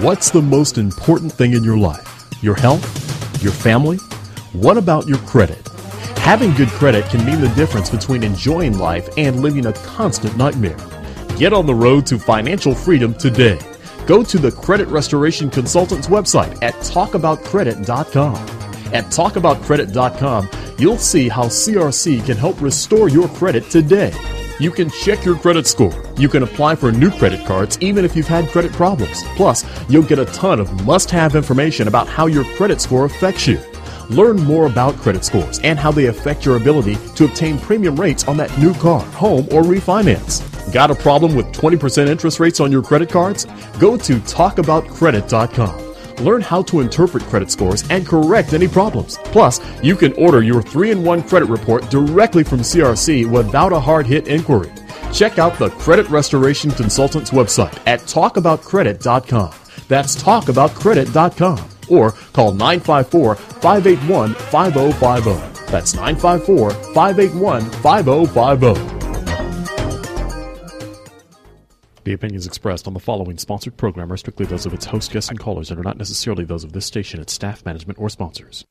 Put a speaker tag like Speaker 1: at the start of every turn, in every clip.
Speaker 1: What's the most important thing in your life? Your health? Your family? What about your credit? Having good credit can mean the difference between enjoying life and living a constant nightmare. Get on the road to financial freedom today. Go to the Credit Restoration Consultants website at talkaboutcredit.com. At talkaboutcredit.com, you'll see how CRC can help restore your credit today. You can check your credit score. You can apply for new credit cards even if you've had credit problems. Plus, you'll get a ton of must-have information about how your credit score affects you. Learn more about credit scores and how they affect your ability to obtain premium rates on that new car, home, or refinance. Got a problem with 20% interest rates on your credit cards? Go to talkaboutcredit.com. Learn how to interpret credit scores and correct any problems. Plus, you can order your 3-in-1 credit report directly from CRC without a hard-hit inquiry. Check out the Credit Restoration Consultants website at talkaboutcredit.com. That's talkaboutcredit.com. Or call 954-581-5050. That's 954-581-5050. The opinions expressed on the following sponsored program are strictly those of its host, guests, and callers and are not necessarily those of this station, its staff, management, or sponsors.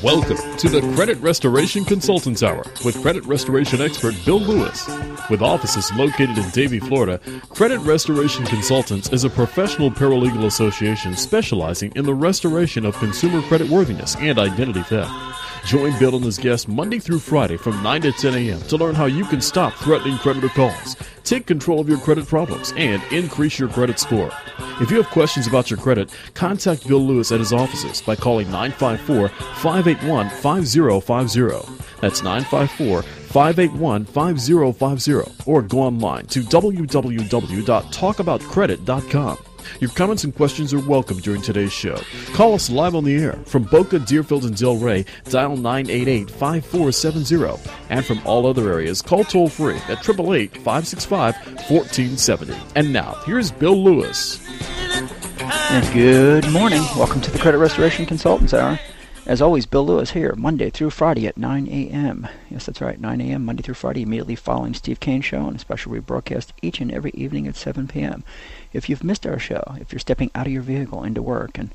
Speaker 1: Welcome to the Credit Restoration Consultants Hour with credit restoration expert Bill Lewis. With offices located in Davie, Florida, Credit Restoration Consultants is a professional paralegal association specializing in the restoration of consumer creditworthiness and identity theft. Join Bill and his guests Monday through Friday from 9 to 10 a.m. to learn how you can stop threatening creditor calls, take control of your credit problems, and increase your credit score. If you have questions about your credit, contact Bill Lewis at his offices by calling 954-581-5050. That's 954-581-5050, or go online to www.talkaboutcredit.com. Your comments and questions are welcome during today's show. Call us live on the air from Boca, Deerfield, and Delray. Dial 988-5470. And from all other areas, call toll-free at 888-565-1470. And now, here's Bill Lewis.
Speaker 2: And good morning. Welcome to the Credit Restoration Consultants Hour. As always, Bill Lewis here, Monday through Friday at 9 a.m. Yes, that's right, 9 a.m., Monday through Friday, immediately following Steve Kane's show, and a special rebroadcast each and every evening at 7 p.m. If you've missed our show, if you're stepping out of your vehicle into work and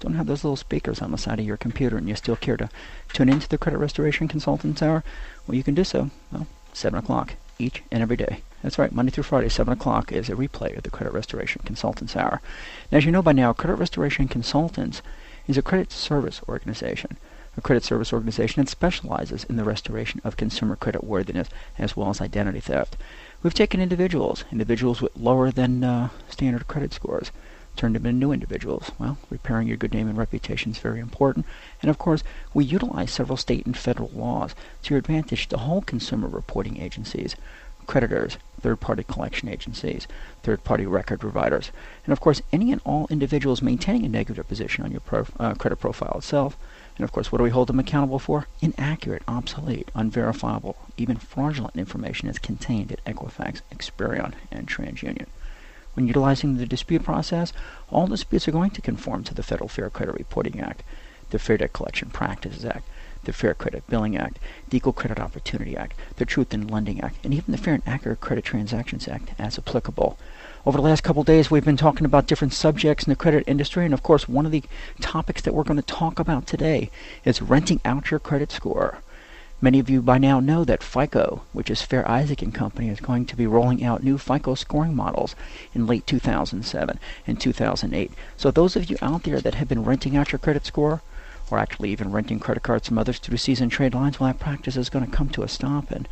Speaker 2: don't have those little speakers on the side of your computer and you still care to tune into the Credit Restoration Consultants Hour, well, you can do so, 7 o'clock each and every day. That's right, Monday through Friday, 7 o'clock is a replay of the Credit Restoration Consultants Hour. Now, as you know by now, Credit Restoration Consultants is a credit service organization. A credit service organization that specializes in the restoration of consumer credit worthiness as well as identity theft. We've taken individuals with lower than standard credit scores, turned them into new individuals. Well, repairing your good name and reputation is very important. And of course, we utilize several state and federal laws to your advantage to hold consumer reporting agencies, creditors, third-party collection agencies, third-party record providers, and of course any and all individuals maintaining a negative position on your credit profile itself. And of course, what do we hold them accountable for? Inaccurate, obsolete, unverifiable, even fraudulent information is contained at Equifax, Experian, and TransUnion. When utilizing the dispute process, all disputes are going to conform to the Federal Fair Credit Reporting Act, the Fair Debt Collection Practices Act, the Fair Credit Billing Act, the Equal Credit Opportunity Act, the Truth in Lending Act, and even the Fair and Accurate Credit Transactions Act as applicable. Over the last couple of days, we've been talking about different subjects in the credit industry, and of course, one of the topics that we're going to talk about today is renting out your credit score. Many of you by now know that Fico, which is Fair Isaac & Company, is going to be rolling out new FICO scoring models in late 2007 and 2008. So those of you out there that have been renting out your credit score, or actually even renting credit cards from others through seasoned trade lines, well, that practice is going to come to a stop. And,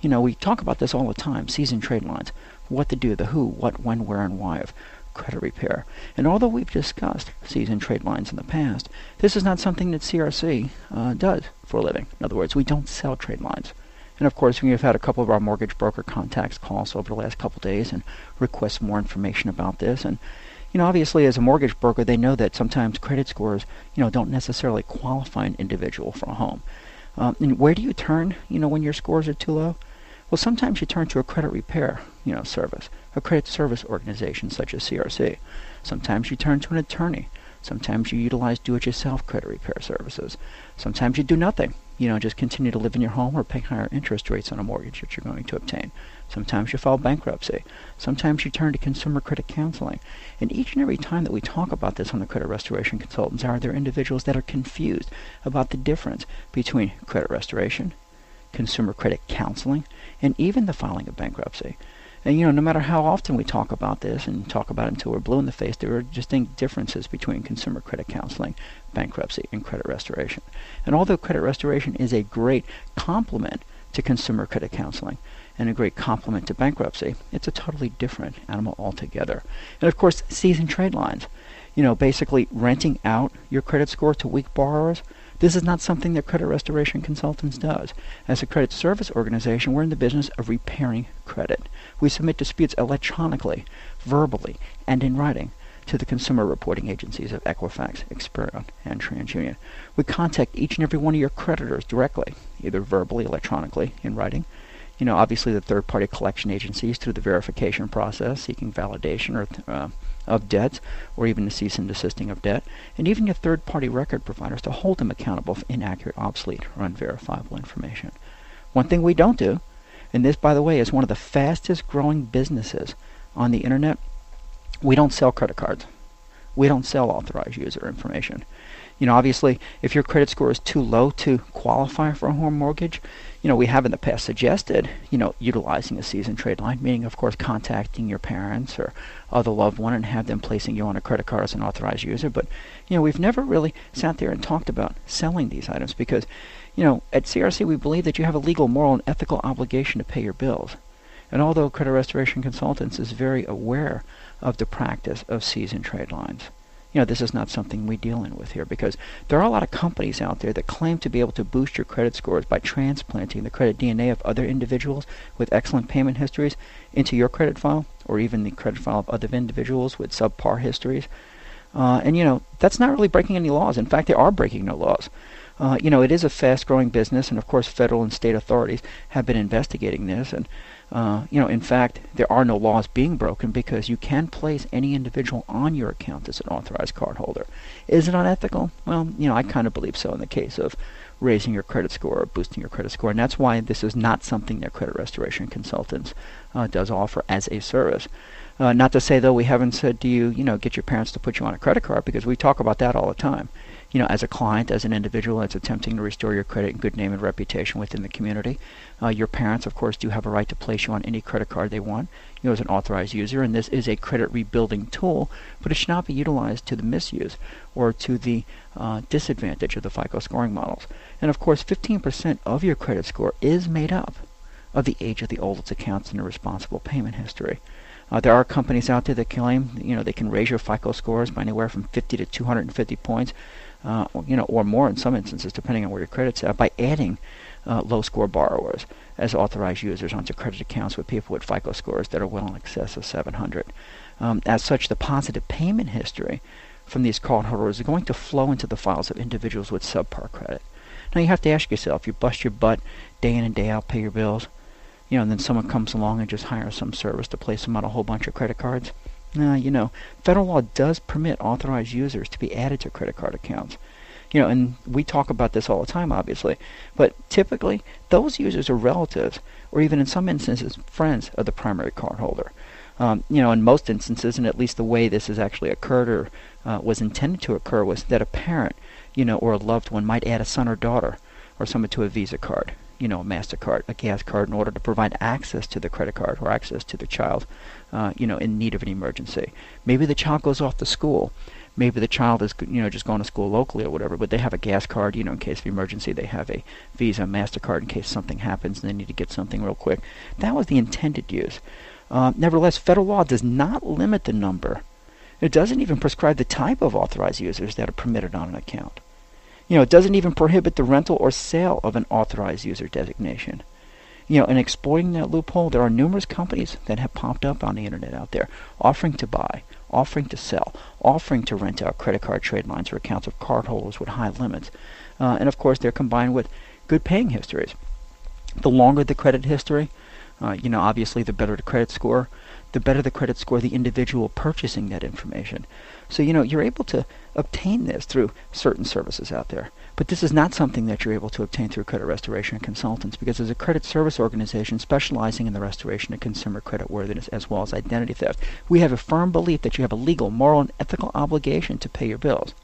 Speaker 2: you know, we talk about this all the time, seasoned trade lines, what to do, the who, what, when, where, and why of credit repair. And although we've discussed seasoned trade lines in the past, this is not something that CRC does for a living. In other words, we don't sell trade lines. And of course, we have had a couple of our mortgage broker contacts call us over the last couple of days and request more information about this. And you know, obviously, as a mortgage broker, they know that sometimes credit scores, don't necessarily qualify an individual for a home. And where do you turn, when your scores are too low? Well, sometimes you turn to a credit repair, service, a credit service organization such as CRC. Sometimes you turn to an attorney, Sometimes you utilize do-it-yourself credit repair services. Sometimes you do nothing. Just continue to live in your home or pay higher interest rates on a mortgage that you're going to obtain. Sometimes you file bankruptcy. Sometimes you turn to consumer credit counseling. And each and every time that we talk about this on the Credit Restoration Consultants Hour, there are individuals that are confused about the difference between credit restoration, consumer credit counseling, and even the filing of bankruptcy. And no matter how often we talk about this and talk about it until we're blue in the face, there are distinct differences between consumer credit counseling, bankruptcy, and credit restoration. And although credit restoration is a great complement to consumer credit counseling and a great complement to bankruptcy, it's a totally different animal altogether. And of course, seasoned trade lines. Basically renting out your credit score to weak borrowers. This is not something that Credit Restoration Consultants does. As a credit service organization, we're in the business of repairing credit. We submit disputes electronically, verbally, and in writing to the consumer reporting agencies of Equifax, Experian, and TransUnion. We contact each and every one of your creditors directly, either verbally, electronically, in writing. Obviously the third-party collection agencies through the verification process, seeking validation of debts, or even the cease and desisting of debt, and even your third-party record providers to hold them accountable for inaccurate, obsolete, or unverifiable information. One thing we don't do, and this, by the way, is one of the fastest-growing businesses on the Internet, we don't sell credit cards. We don't sell authorized user information. Obviously, if your credit score is too low to qualify for a home mortgage, we have in the past suggested, utilizing a seasoned trade line, meaning, of course, contacting your parents or other loved one and have them placing you on a credit card as an authorized user. But, we've never really sat there and talked about selling these items because, at CRC we believe that you have a legal, moral, and ethical obligation to pay your bills. And although Credit Restoration Consultants is very aware of the practice of seasoned trade lines, this is not something we deal in with here because there are a lot of companies out there that claim to be able to boost your credit scores by transplanting the credit DNA of other individuals with excellent payment histories into your credit file, or even the credit file of other individuals with subpar histories. And that's not really breaking any laws. In fact, they are breaking no laws. It is a fast-growing business, and of course federal and state authorities have been investigating this. And in fact, there are no laws being broken because you can place any individual on your account as an authorized cardholder. Is it unethical? Well, I kind of believe so in the case of raising your credit score or boosting your credit score. And that's why this is not something that Credit Restoration Consultants does offer as a service. Not to say, though, we haven't said to you, get your parents to put you on a credit card, because we talk about that all the time. As a client, as an individual that's attempting to restore your credit and good name and reputation within the community. Your parents, of course, do have a right to place you on any credit card they want, as an authorized user, and this is a credit rebuilding tool, but it should not be utilized to the misuse or to the disadvantage of the Fico scoring models. And of course, 15% of your credit score is made up of the age of the oldest accounts and the responsible payment history. There are companies out there that claim, they can raise your FICO scores by anywhere from 50 to 250 points, or more in some instances, depending on where your credit's at, by adding low-score borrowers as authorized users onto credit accounts with people with FICO scores that are well in excess of 700. As such, the positive payment history from these cardholders is going to flow into the files of individuals with subpar credit. Now, you have to ask yourself, you bust your butt day in and day out, pay your bills, and then someone comes along and just hires some service to place them on a whole bunch of credit cards. Federal law does permit authorized users to be added to credit card accounts. And we talk about this all the time, obviously. But typically, those users are relatives, or even in some instances, friends of the primary cardholder. In most instances, and at least the way this has actually occurred or was intended to occur, was that a parent, or a loved one might add a son or daughter or someone to a Visa card, a MasterCard, a gas card, in order to provide access to the credit card or access to the child, in need of an emergency. Maybe the child goes off to school. Maybe the child is, just going to school locally or whatever, but they have a gas card, in case of emergency. They have a Visa, MasterCard in case something happens and they need to get something real quick. That was the intended use. Nevertheless, federal law does not limit the number. It doesn't even prescribe the type of authorized users that are permitted on an account. It doesn't even prohibit the rental or sale of an authorized user designation. And exploiting that loophole, there are numerous companies that have popped up on the internet out there offering to buy, offering to sell, offering to rent out credit card trade lines for accounts of cardholders with high limits. And of course, they're combined with good paying histories. The longer the credit history, obviously the better the credit score, the better the credit score of the individual purchasing that information. So, you're able to obtain this through certain services out there. But this is not something that you're able to obtain through credit restoration consultants, because as a credit service organization specializing in the restoration of consumer credit worthiness as well as identity theft, we have a firm belief that you have a legal, moral, and ethical obligation to pay your bills.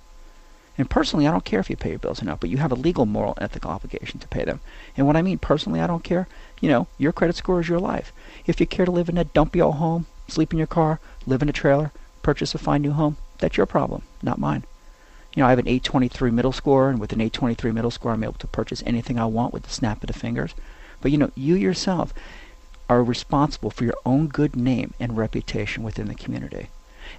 Speaker 2: And personally, I don't care if you pay your bills or not, but you have a legal, moral, and ethical obligation to pay them. And when I mean personally, I don't care, your credit score is your life. If you care to live in a dumpy old home, sleep in your car, live in a trailer, purchase a fine new home, that's your problem, not mine. I have an 823 middle score, and with an 823 middle score, I'm able to purchase anything I want with the snap of the fingers. But you yourself are responsible for your own good name and reputation within the community.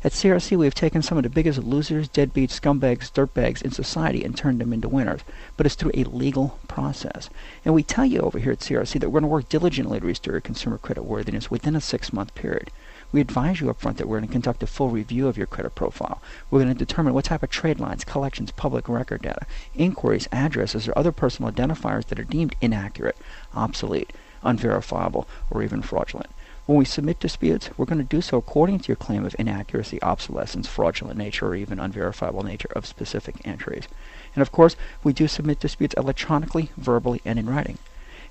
Speaker 2: At CRC, we have taken some of the biggest losers, deadbeats, scumbags, dirtbags in society and turned them into winners. But it's through a legal process. And we tell you over here at CRC that we're going to work diligently to restore your consumer credit worthiness within a 6-month period. We advise you up front that we're going to conduct a full review of your credit profile. We're going to determine what type of trade lines, collections, public record data, inquiries, addresses, or other personal identifiers that are deemed inaccurate, obsolete, unverifiable, or even fraudulent. When we submit disputes, we're going to do so according to your claim of inaccuracy, obsolescence, fraudulent nature, or even unverifiable nature of specific entries. And of course, we do submit disputes electronically, verbally, and in writing.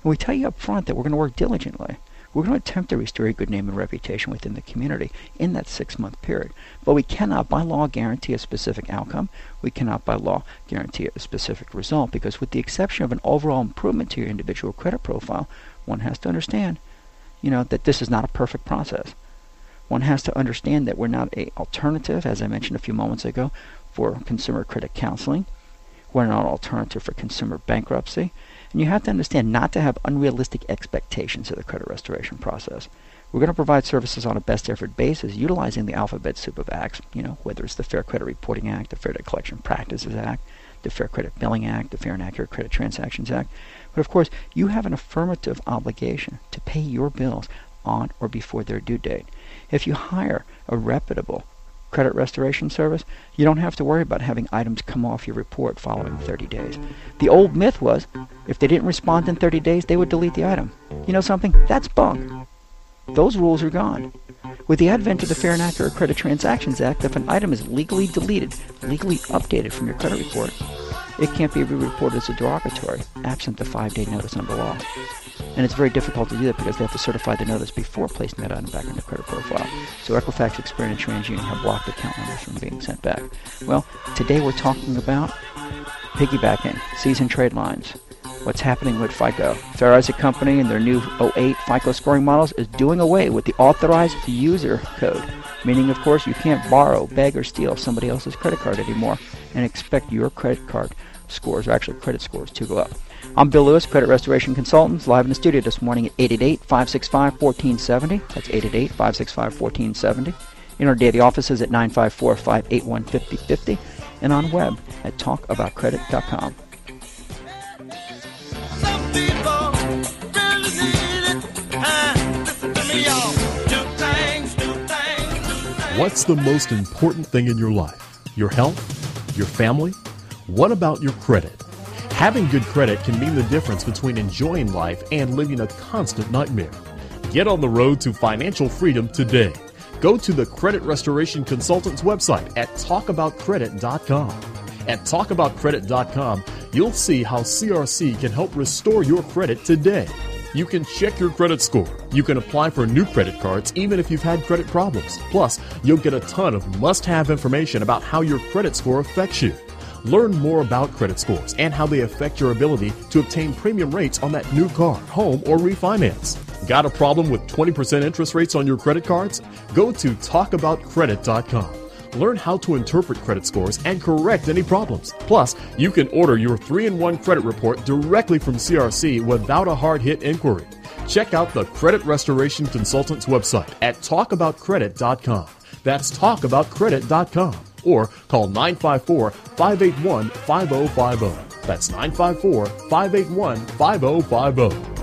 Speaker 2: And we tell you up front that we're going to work diligently. We're going to attempt to restore your good name and reputation within the community in that 6-month period. But we cannot, by law, guarantee a specific outcome. We cannot, by law, guarantee a specific result, because with the exception of an overall improvement to your individual credit profile, one has to understand, that this is not a perfect process. One has to understand that we're not an alternative, as I mentioned a few moments ago, for consumer credit counseling. We're not an alternative for consumer bankruptcy. And you have to understand not to have unrealistic expectations of the credit restoration process. We're going to provide services on a best effort basis utilizing the alphabet soup of acts, whether it's the Fair Credit Reporting Act, the Fair Debt Collection Practices Act, the Fair Credit Billing Act, the Fair and Accurate Credit Transactions Act. But of course, you have an affirmative obligation to pay your bills on or before their due date. If you hire a reputable credit restoration service, you don't have to worry about having items come off your report following 30 days. The old myth was, if they didn't respond in 30 days, they would delete the item. You know something? That's bunk. Those rules are gone. With the advent of the Fair and Accurate Credit Transactions Act, if an item is legally deleted, legally updated from your credit report, it can't be re-reported as a derogatory, absent the 5-day notice under law. And it's very difficult to do that because they have to certify the notice before placing that item back in the credit profile. So Equifax, Experian, and TransUnion have blocked account numbers from being sent back. Well, today we're talking about piggybacking, seasoned trade lines. What's happening with Fico? Fair Isaac Company and their new 08 Fico scoring models is doing away with the authorized user code, meaning, of course, you can't borrow, beg, or steal somebody else's credit card anymore and expect your credit card scores, or actually credit scores, to go up. I'm Bill Lewis, Credit Restoration Consultants, live in the studio this morning at 888-565-1470. That's 888-565-1470. In our daily offices at 954-581-5050 and on web at talkaboutcredit.com.
Speaker 1: What's the most important thing in your life? Your health? Your family? What about your credit? Having good credit can mean the difference between enjoying life and living a constant nightmare. Get on the road to financial freedom today. Go to the Credit Restoration Consultants website at talkaboutcredit.com. At talkaboutcredit.com, you'll see how CRC can help restore your credit today. You can check your credit score. You can apply for new credit cards even if you've had credit problems. Plus, you'll get a ton of must-have information about how your credit score affects you. Learn more about credit scores and how they affect your ability to obtain premium rates on that new car, home, or refinance. Got a problem with 20% interest rates on your credit cards? Go to talkaboutcredit.com. Learn how to interpret credit scores and correct any problems. Plus, you can order your 3-in-1 credit report directly from CRC without a hard-hit inquiry. Check out the Credit Restoration Consultants website at talkaboutcredit.com. That's talkaboutcredit.com. Or call 954-581-5050. That's 954-581-5050.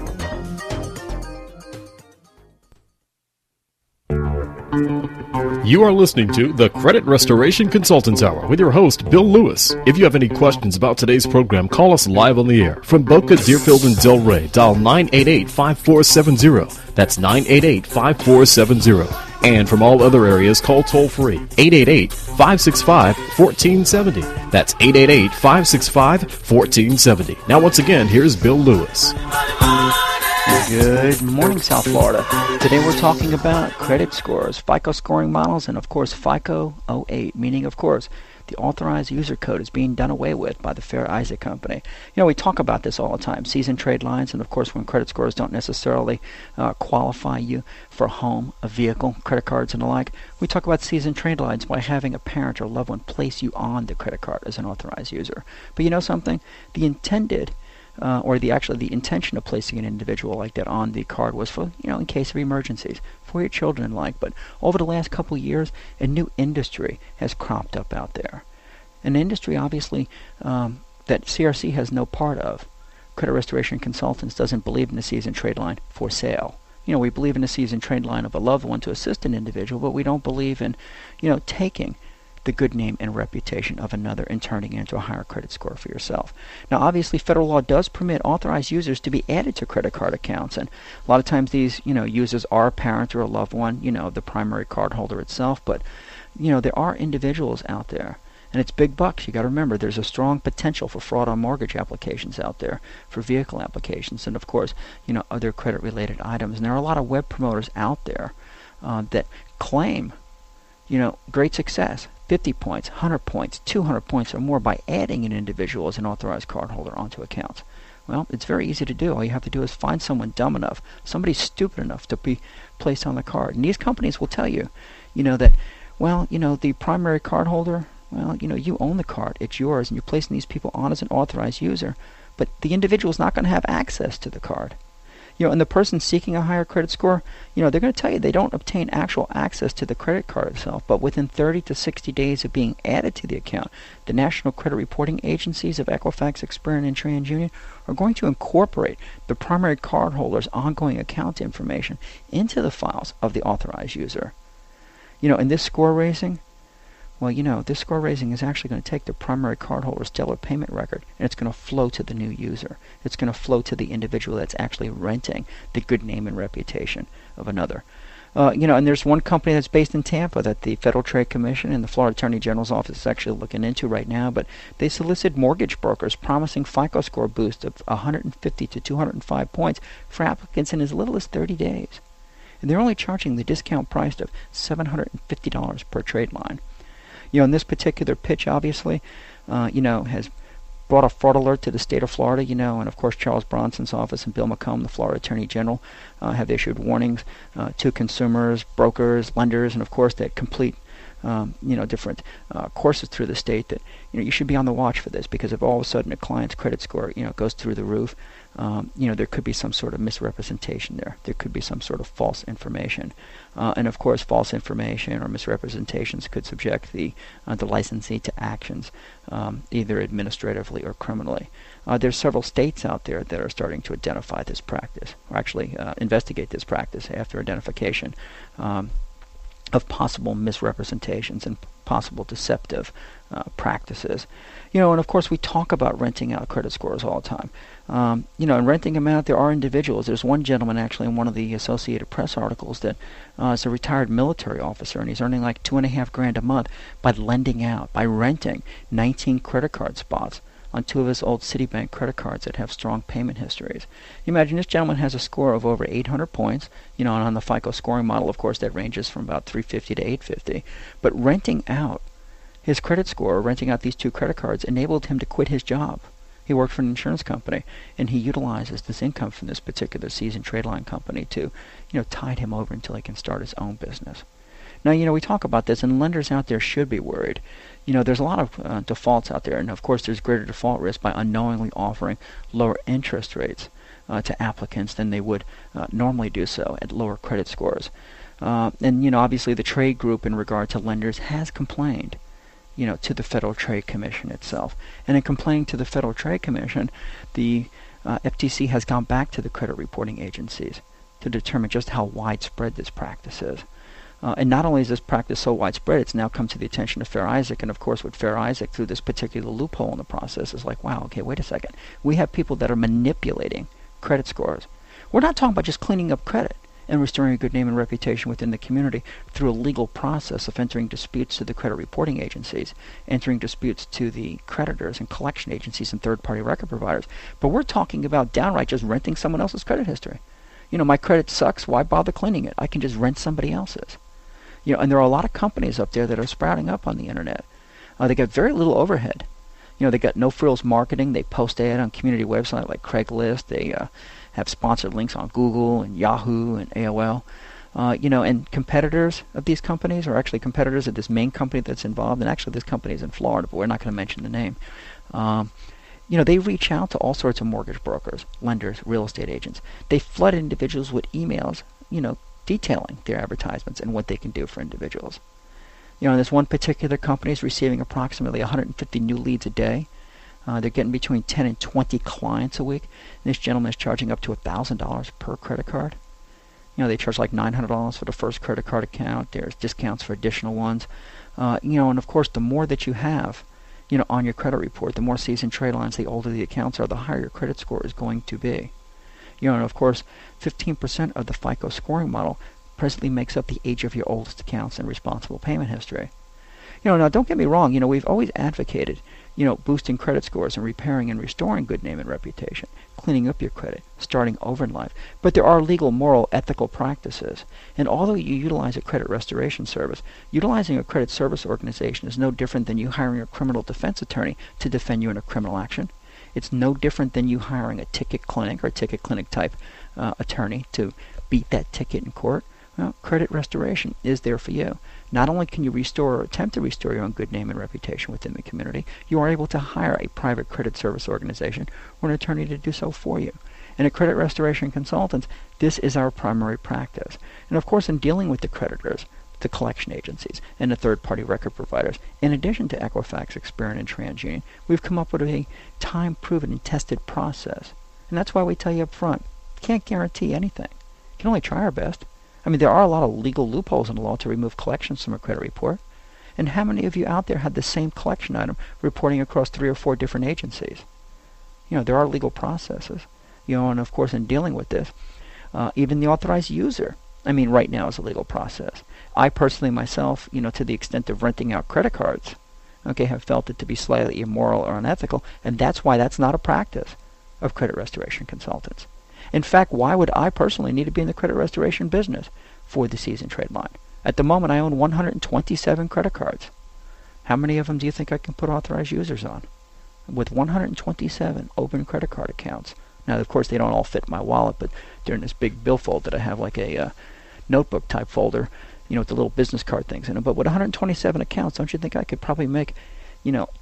Speaker 1: You are listening to the Credit Restoration Consultants Hour with your host, Bill Lewis. If you have any questions about today's program, call us live on the air. From Boca, Deerfield, and Delray, dial 988-5470. That's 988-5470. And from all other areas, call toll-free 888-565-1470. That's 888-565-1470. Now, once again, here's Bill Lewis.
Speaker 2: Good morning, South Florida. Today we're talking about credit scores, FICO scoring models, and of course FICO 08, meaning of course the authorized user code is being done away with by the Fair Isaac Company. You know, we talk about this all the time, seasoned trade lines, and of course when credit scores don't necessarily qualify you for a home, a vehicle, credit cards and the like. We talk about seasoned trade lines by having a parent or loved one place you on the credit card as an authorized user. But you know something? The intended the intention of placing an individual like that on the card was for, in case of emergencies, for your children and like. But over the last couple of years, a new industry has cropped up out there. An industry, obviously, that CRC has no part of. Credit Restoration Consultants doesn't believe in the seasoned trade line for sale. We believe in the seasoned trade line of a loved one to assist an individual, but we don't believe in, taking the good name and reputation of another and turning it into a higher credit score for yourself. Now, obviously, federal law does permit authorized users to be added to credit card accounts, and a lot of times these, users are a parent or a loved one, the primary card holder itself, but, there are individuals out there, and it's big bucks. You got to remember, there's a strong potential for fraud on mortgage applications out there, for vehicle applications, and of course, other credit-related items. And there are a lot of web promoters out there that claim, great success. 50 points, 100 points, 200 points or more by adding an individual as an authorized cardholder onto accounts. Well, it's very easy to do. All you have to do is find someone dumb enough, somebody stupid enough to be placed on the card. And these companies will tell you, that, the primary cardholder, you own the card. It's yours, and you're placing these people on as an authorized user. But the individual is not going to have access to the card. And the person seeking a higher credit score, they're going to tell you they don't obtain actual access to the credit card itself, but within 30 to 60 days of being added to the account, the National Credit Reporting Agencies of Equifax, Experian, and TransUnion are going to incorporate the primary cardholder's ongoing account information into the files of the authorized user. In this score raising, this score raising is actually going to take the primary cardholder's stellar payment record, and it's going to flow to the new user. It's going to flow to the individual that's actually renting the good name and reputation of another. And there's one company that's based in Tampa that the Federal Trade Commission and the Florida Attorney General's office is actually looking into right now, but they solicit mortgage brokers promising FICO score boost of 150 to 205 points for applicants in as little as 30 days. And they're only charging the discount price of $750 per trade line. In this particular pitch, obviously, has brought a fraud alert to the state of Florida, and of course Charles Bronson's office and Bill McComb, the Florida Attorney General, have issued warnings to consumers, brokers, lenders, and of course that complete, different courses through the state that, you should be on the watch for this, because if all of a sudden a client's credit score, goes through the roof, there could be some sort of misrepresentation there. There could be some sort of false information. And of course, false information or misrepresentations could subject the licensee to actions, either administratively or criminally. There's several states out there that are starting to identify this practice, or actually investigate this practice after identification of possible misrepresentations and possible deceptive practices. And of course we talk about renting out credit scores all the time. And renting them out, there are individuals. There's one gentleman actually in one of the Associated Press articles that is a retired military officer, and he's earning like $2,500 a month by lending out, by renting 19 credit card spots on 2 of his old Citibank credit cards that have strong payment histories. You imagine this gentleman has a score of over 800 points, and on the FICO scoring model, of course, that ranges from about 350 to 850. But renting out his credit score, renting out these 2 credit cards, enabled him to quit his job. He worked for an insurance company, and he utilizes this income from this particular seasoned trade line company to, tide him over until he can start his own business. Now, we talk about this, and lenders out there should be worried. There's a lot of defaults out there, and of course there's greater default risk by unknowingly offering lower interest rates to applicants than they would normally do so at lower credit scores. And, obviously the trade group in regard to lenders has complained, to the Federal Trade Commission itself. And in complaining to the Federal Trade Commission, the FTC has gone back to the credit reporting agencies to determine just how widespread this practice is. And not only is this practice so widespread, it's now come to the attention of Fair Isaac, and of course with Fair Isaac through this particular loophole in the process is like, wow, okay, wait a second. We have people that are manipulating credit scores. We're not talking about just cleaning up credit. and restoring a good name and reputation within the community through a legal process of entering disputes to the credit reporting agencies, entering disputes to the creditors and collection agencies and third-party record providers. But we're talking about downright just renting someone else's credit history. My credit sucks. Why bother cleaning it? I can just rent somebody else's. And there are a lot of companies up there that are sprouting up on the internet. They got very little overhead. They got no-frills marketing. They post ad on community websites like Craigslist. They have sponsored links on Google and Yahoo and AOL. And competitors of these companies are actually competitors of this main company that's involved. And actually, this company is in Florida, but we're not going to mention the name. They reach out to all sorts of mortgage brokers, lenders, real estate agents. They flood individuals with emails, detailing their advertisements and what they can do for individuals. This one particular company is receiving approximately 150 new leads a day. They're getting between 10 and 20 clients a week. And this gentleman is charging up to $1,000 per credit card. They charge like $900 for the first credit card account. There's discounts for additional ones. And of course, the more that you have, on your credit report, the more seasoned trade lines, the older the accounts are, the higher your credit score is going to be. And of course, 15% of the Fico scoring model presently makes up the age of your oldest accounts and responsible payment history. Now don't get me wrong, we've always advocated, boosting credit scores and repairing and restoring good name and reputation, cleaning up your credit, starting over in life. But there are legal, moral, ethical practices. And although you utilize a credit restoration service, utilizing a credit service organization is no different than you hiring a criminal defense attorney to defend you in a criminal action. It's no different than you hiring a ticket clinic or ticket clinic type attorney to beat that ticket in court. Well, credit restoration is there for you. Not only can you restore or attempt to restore your own good name and reputation within the community, you are able to hire a private credit service organization or an attorney to do so for you. And at Credit Restoration Consultants, this is our primary practice. And of course, in dealing with the creditors, the collection agencies, and the third-party record providers, in addition to Equifax, Experian, and TransUnion, we've come up with a time-proven and tested process. And that's why we tell you up front, can't guarantee anything. Can only try our best. There are a lot of legal loopholes in the law to remove collections from a credit report. And how many of you out there had the same collection item reporting across 3 or 4 different agencies? There are legal processes. And of course, in dealing with this, even the authorized user, right now is a legal process. I personally myself, to the extent of renting out credit cards, have felt it to be slightly immoral or unethical, and that's why that's not a practice of credit restoration consultants. In fact, why would I personally need to be in the credit restoration business for the seasoned trade line? At the moment, I own 127 credit cards. How many of them do you think I can put authorized users on? With 127 open credit card accounts. Now, of course, they don't all fit in my wallet, but they're in this big billfold that I have like a notebook type folder, with the little business card things in them. But with 127 accounts, don't you think I could probably make,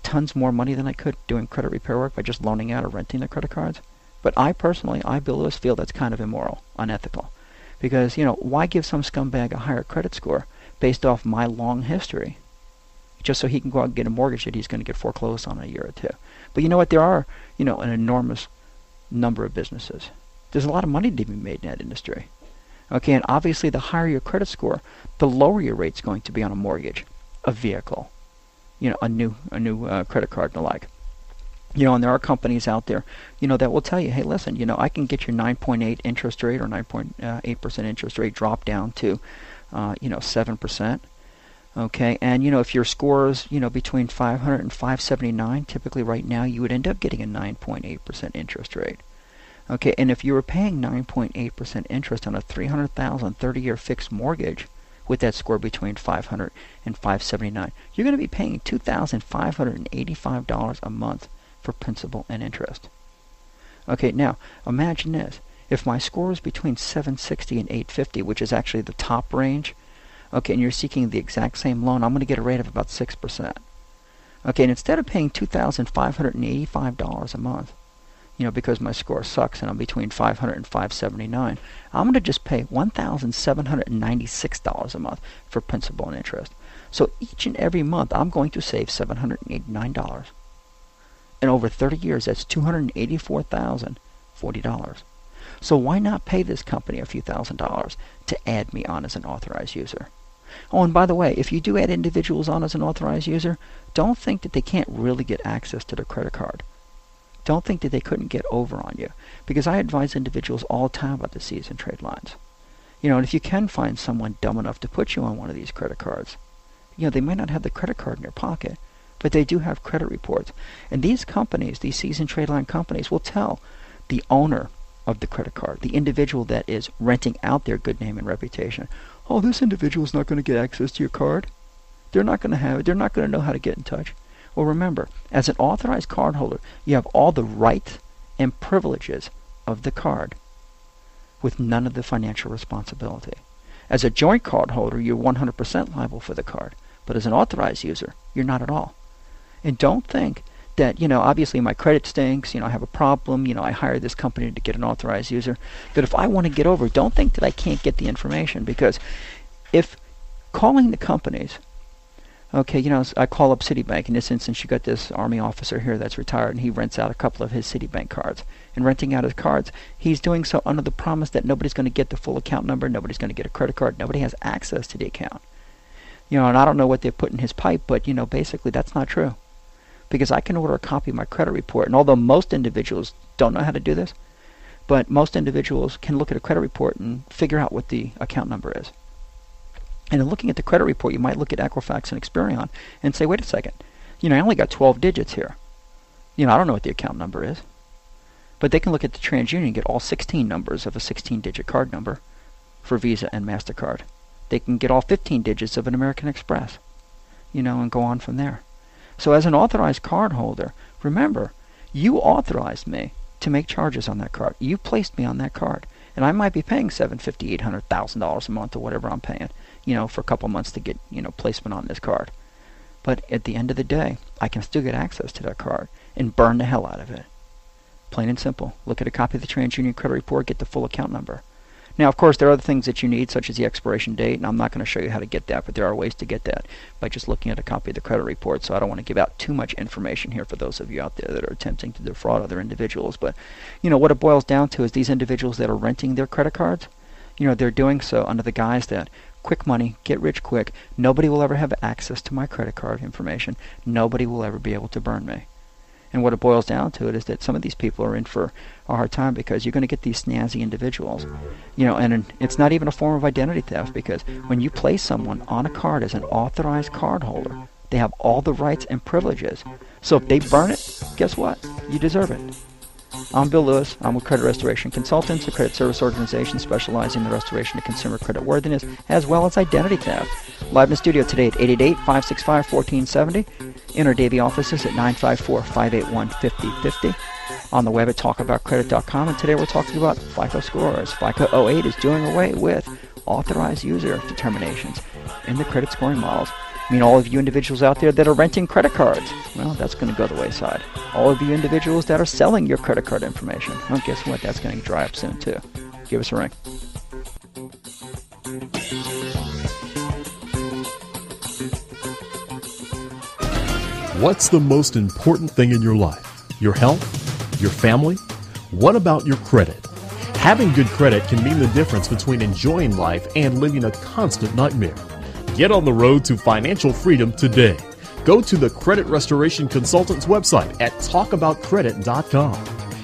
Speaker 2: tons more money than I could doing credit repair work by just loaning out or renting the credit cards? But I personally, Bill Lewis, feel that's kind of immoral, unethical. Because, why give some scumbag a higher credit score based off my long history just so he can go out and get a mortgage that he's going to get foreclosed on in a year or two? But you know what? There are, an enormous number of businesses. There's a lot of money to be made in that industry. Okay, and obviously the higher your credit score, the lower your rate's going to be on a mortgage, a vehicle, a new credit card and the like. And there are companies out there, that will tell you, hey, listen, I can get your 9.8 interest rate or 9.8% interest rate drop down to, 7%. Okay, and, if your score is, between 500 and 579, typically right now you would end up getting a 9.8% interest rate. Okay, and if you were paying 9.8% interest on a $300,000 30-year fixed mortgage with that score between 500 and 579, you're going to be paying $2,585 a month for principal and interest. Okay, now imagine this. If my score is between 760 and 850, which is actually the top range, okay, and you're seeking the exact same loan, I'm going to get a rate of about 6%. Okay, and instead of paying $2,585 a month, because my score sucks and I'm between 500 and 579, I'm going to just pay $1,796 a month for principal and interest. So each and every month, I'm going to save $789. And over 30 years, that's $284,040. So why not pay this company a few $1,000s to add me on as an authorized user? Oh, and by the way, if you do add individuals on as an authorized user, don't think that they can't really get access to their credit card. Don't think that they couldn't get over on you, because I advise individuals all the time about the seasoned trade lines. And if you can find someone dumb enough to put you on one of these credit cards, they may not have the credit card in their pocket, but they do have credit reports. And these companies, these seasoned trade line companies, will tell the owner of the credit card, the individual that is renting out their good name and reputation, oh, this individual is not going to get access to your card. They're not going to have it. They're not going to know how to get in touch. Well, remember, as an authorized cardholder, you have all the rights and privileges of the card with none of the financial responsibility. As a joint cardholder, you're 100% liable for the card. But as an authorized user, you're not at all. And don't think that, obviously my credit stinks, I have a problem, I hired this company to get an authorized user. But if I want to get over, don't think that I can't get the information, because if calling the companies, okay, I call up Citibank. In this instance, you got this Army officer here that's retired, and he rents out a couple of his Citibank cards. And renting out his cards, he's doing so under the promise that nobody's going to get the full account number, nobody's going to get a credit card, nobody has access to the account. And I don't know what they put in his pipe, but, basically that's not true. Because I can order a copy of my credit report, and although most individuals don't know how to do this, but most individuals can look at a credit report and figure out what the account number is. And in looking at the credit report, you might look at Equifax and Experian and say, wait a second, I only got 12 digits here. I don't know what the account number is. But they can look at the TransUnion and get all 16 numbers of a 16-digit card number for Visa and MasterCard. They can get all 15 digits of an American Express, and go on from there. So as an authorized card holder, remember, you authorized me to make charges on that card. You placed me on that card. And I might be paying $750, $800, $1,000 a month or whatever I'm paying, for a couple months to get, placement on this card. But at the end of the day, I can still get access to that card and burn the hell out of it. Plain and simple. Look at a copy of the TransUnion credit report, get the full account number. Now, of course, there are other things that you need, such as the expiration date, and I'm not going to show you how to get that, but there are ways to get that by just looking at a copy of the credit report, so I don't want to give out too much information here for those of you out there that are attempting to defraud other individuals. But, what it boils down to is these individuals that are renting their credit cards, they're doing so under the guise that quick money, get rich quick, nobody will ever have access to my credit card information, nobody will ever be able to burn me. And what it boils down to it is that some of these people are in for a hard time, because you're going to get these snazzy individuals. And it's not even a form of identity theft, because when you place someone on a card as an authorized card holder, they have all the rights and privileges. So if they burn it, guess what? You deserve it. I'm Bill Lewis. I'm with Credit Restoration Consultants, a credit service organization specializing in the restoration of consumer credit worthiness as well as identity theft. Live in the studio today at 888-565-1470. In our Davie offices at 954-581-5050. On the web at talkaboutcredit.com. And today we're talking about FICO scores. FICO 08 is doing away with authorized user determinations in the credit scoring models. All of you individuals out there that are renting credit cards, well, that's going to go the wayside. All of you individuals that are selling your credit card information, well, guess what? That's going to dry up soon, too. Give us a ring.
Speaker 1: What's the most important thing in your life? Your health? Your family? What about your credit? Having good credit can mean the difference between enjoying life and living a constant nightmare. Get on the road to financial freedom today. Go to the Credit Restoration Consultants website at talkaboutcredit.com.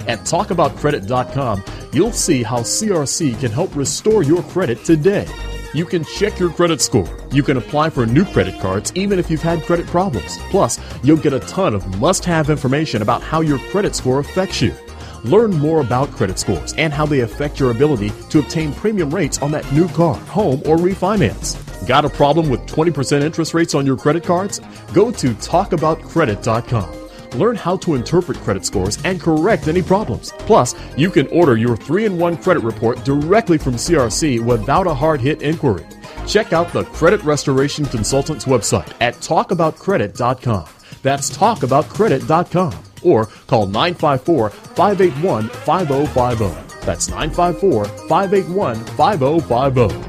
Speaker 1: At talkaboutcredit.com, you'll see how CRC can help restore your credit today. You can check your credit score. You can apply for new credit cards even if you've had credit problems. Plus, you'll get a ton of must-have information about how your credit score affects you. Learn more about credit scores and how they affect your ability to obtain premium rates on that new car, home, or refinance. Got a problem with 20% interest rates on your credit cards? Go to talkaboutcredit.com. Learn how to interpret credit scores and correct any problems. Plus, you can order your 3-in-1 credit report directly from CRC without a hard-hit inquiry. Check out the Credit Restoration Consultants website at talkaboutcredit.com. That's talkaboutcredit.com. Or call 954-581-5050. That's 954-581-5050.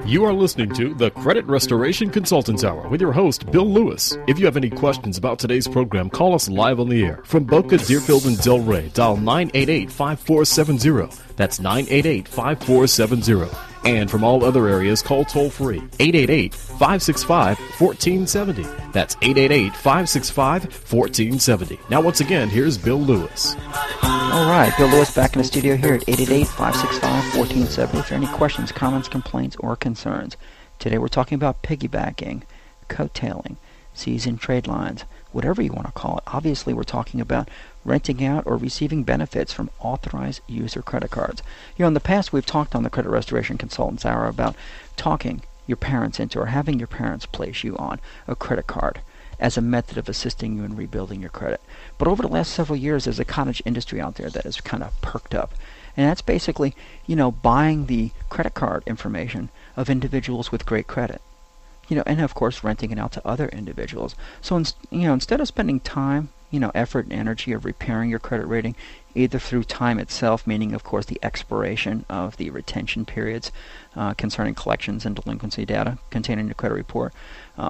Speaker 1: You are listening to the Credit Restoration Consultants Hour with your host, Bill Lewis. If you have any questions about today's program, call us live on the air. From Boca, Deerfield, and Delray, dial 988-5470. That's 988-5470. And from all other areas, call toll-free 888-565-1470. That's 888-565-1470. Now, once again, here's Bill Lewis.
Speaker 2: All right, Bill Lewis back in the studio here at 888-565-1470 for any questions, comments, complaints, or concerns. Today we're talking about piggybacking, coattailing, seizing trade lines, whatever you want to call it. Obviously, we're talking about renting out or receiving benefits from authorized user credit cards. You know, in the past, we've talked on the Credit Restoration Consultants Hour about talking your parents into or having your parents place you on a credit card as a method of assisting you in rebuilding your credit. But over the last several years, there's a cottage industry out there that has kind of perked up. And that's basically, you know, buying the credit card information of individuals with great credit. You know, and of course, renting it out to other individuals. So, instead of spending time, effort and energy of repairing your credit rating, either through time itself, meaning, of course, the expiration of the retention periods concerning collections and delinquency data contained in your credit report,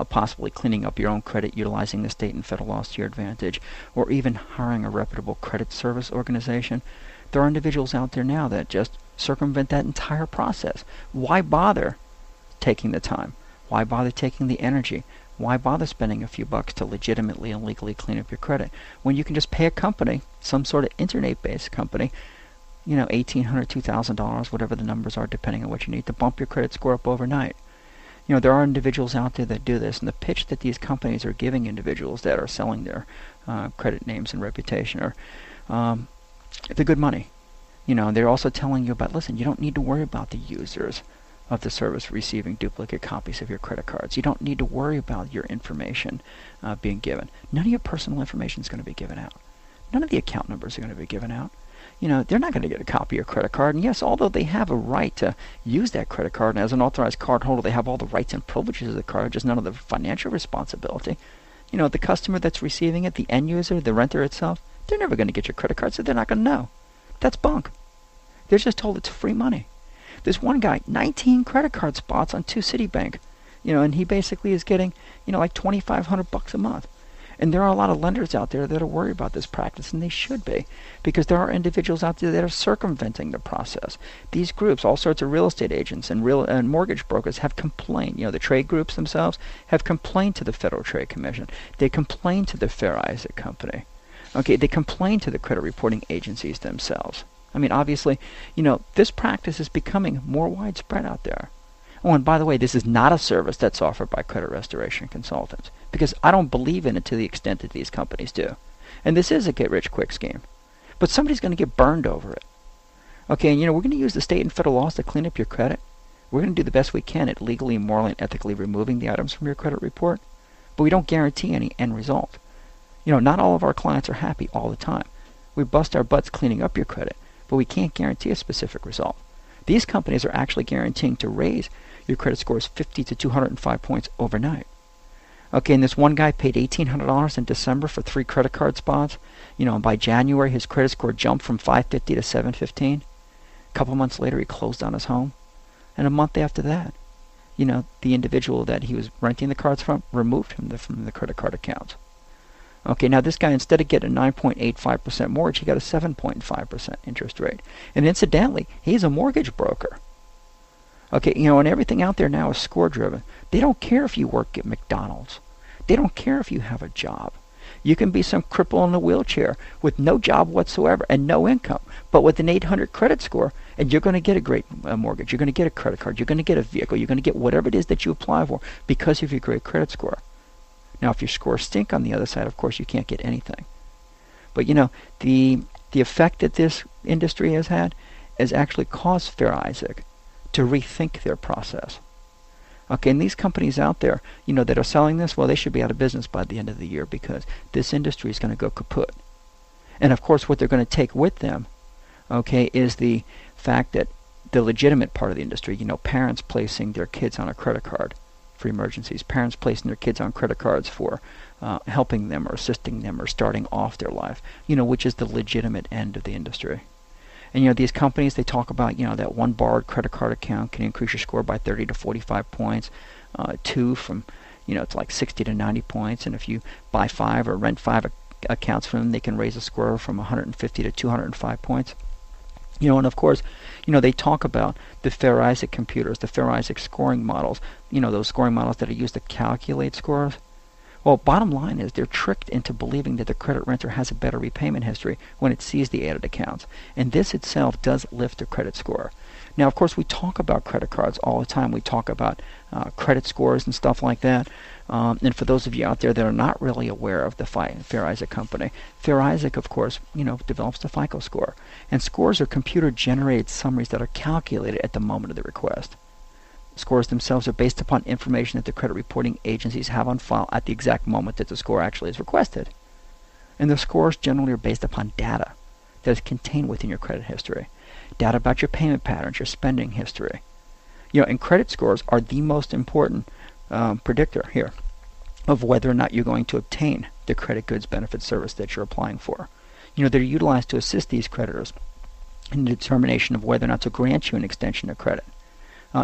Speaker 2: possibly cleaning up your own credit, utilizing the state and federal laws to your advantage, or even hiring a reputable credit service organization. There are individuals out there now that just circumvent that entire process. Why bother taking the time? Why bother taking the energy? Why bother spending a few bucks to legitimately and legally clean up your credit when you can just pay a company, some sort of internet-based company, $1,800, $2,000, whatever the numbers are, depending on what you need, to bump your credit score up overnight? There are individuals out there that do this, and the pitch that these companies are giving individuals that are selling their credit names and reputation are the good money. They're also telling you about, listen, you don't need to worry about the users of the service receiving duplicate copies of your credit cards. You don't need to worry about your information being given. None of your personal information is going to be given out. None of the account numbers are going to be given out. They're not going to get a copy of your credit card. And yes, although they have a right to use that credit card, and as an authorized card holder, they have all the rights and privileges of the card, just none of the financial responsibility. The customer that's receiving it, the end user, the renter itself, they're never going to get your credit card, so they're not going to know. That's bunk. They're just told it's free money. There's one guy, 19 credit card spots on 2 Citibank, and he basically is getting, like $2,500 a month. And there are a lot of lenders out there that are worried about this practice, and they should be, because there are individuals out there that are circumventing the process. These groups, all sorts of real estate agents and mortgage brokers, have complained. The trade groups themselves have complained to the Federal Trade Commission. They complained to the Fair Isaac Company. Okay, they complained to the credit reporting agencies themselves. I mean, obviously, this practice is becoming more widespread out there. Oh, and by the way, this is not a service that's offered by Credit Restoration Consultants, because I don't believe in it to the extent that these companies do. And this is a get-rich-quick scheme. But somebody's going to get burned over it. Okay, and we're going to use the state and federal laws to clean up your credit. We're going to do the best we can at legally, morally, and ethically removing the items from your credit report. But we don't guarantee any end result. Not all of our clients are happy all the time. We bust our butts cleaning up your credit, but we can't guarantee a specific result. These companies are actually guaranteeing to raise your credit scores 50 to 205 points overnight. Okay, and this one guy paid $1,800 in December for 3 credit card spots. And by January, his credit score jumped from 550 to 715. A couple months later, he closed on his home. And a month after that, the individual that he was renting the cards from removed him from the credit card account. Okay, now this guy, instead of getting a 9.85% mortgage, he got a 7.5% interest rate. And incidentally, he's a mortgage broker. Okay, and everything out there now is score-driven. They don't care if you work at McDonald's. They don't care if you have a job. You can be some cripple in a wheelchair with no job whatsoever and no income, but with an 800 credit score, and you're going to get a great mortgage. You're going to get a credit card. You're going to get a vehicle. You're going to get whatever it is that you apply for because of your great credit score. Now, if your scores stink on the other side, of course, you can't get anything. But, the effect that this industry has had has actually caused Fair Isaac to rethink their process. Okay, and these companies out there, that are selling this, well, they should be out of business by the end of the year because this industry is going to go kaput. And, of course, what they're going to take with them, okay, is the fact that the legitimate part of the industry, parents placing their kids on a credit card for emergencies, parents placing their kids on credit cards for helping them or assisting them or starting off their life, which is the legitimate end of the industry. And, these companies, they talk about, that one borrowed credit card account can increase your score by 30 to 45 points, 2 from, it's like 60 to 90 points, and if you buy 5 or rent 5 accounts from them, they can raise a score from 150 to 205 points. And of course, they talk about the Fair Isaac computers, the Fair Isaac scoring models, those scoring models that are used to calculate scores. Well, bottom line is they're tricked into believing that the credit renter has a better repayment history when it sees the added accounts. And this itself does lift the credit score. Now, of course, we talk about credit cards all the time. We talk about credit scores and stuff like that. And for those of you out there that are not really aware of the Fair Isaac company, Fair Isaac, of course, develops the Fico score. And scores are computer-generated summaries that are calculated at the moment of the request. Scores themselves are based upon information that the credit reporting agencies have on file at the exact moment that the score actually is requested. And the scores generally are based upon data that is contained within your credit history. Data about your payment patterns, your spending history. And credit scores are the most important predictor here of whether or not you're going to obtain the credit goods benefit service that you're applying for. They're utilized to assist these creditors in the determination of whether or not to grant you an extension of credit.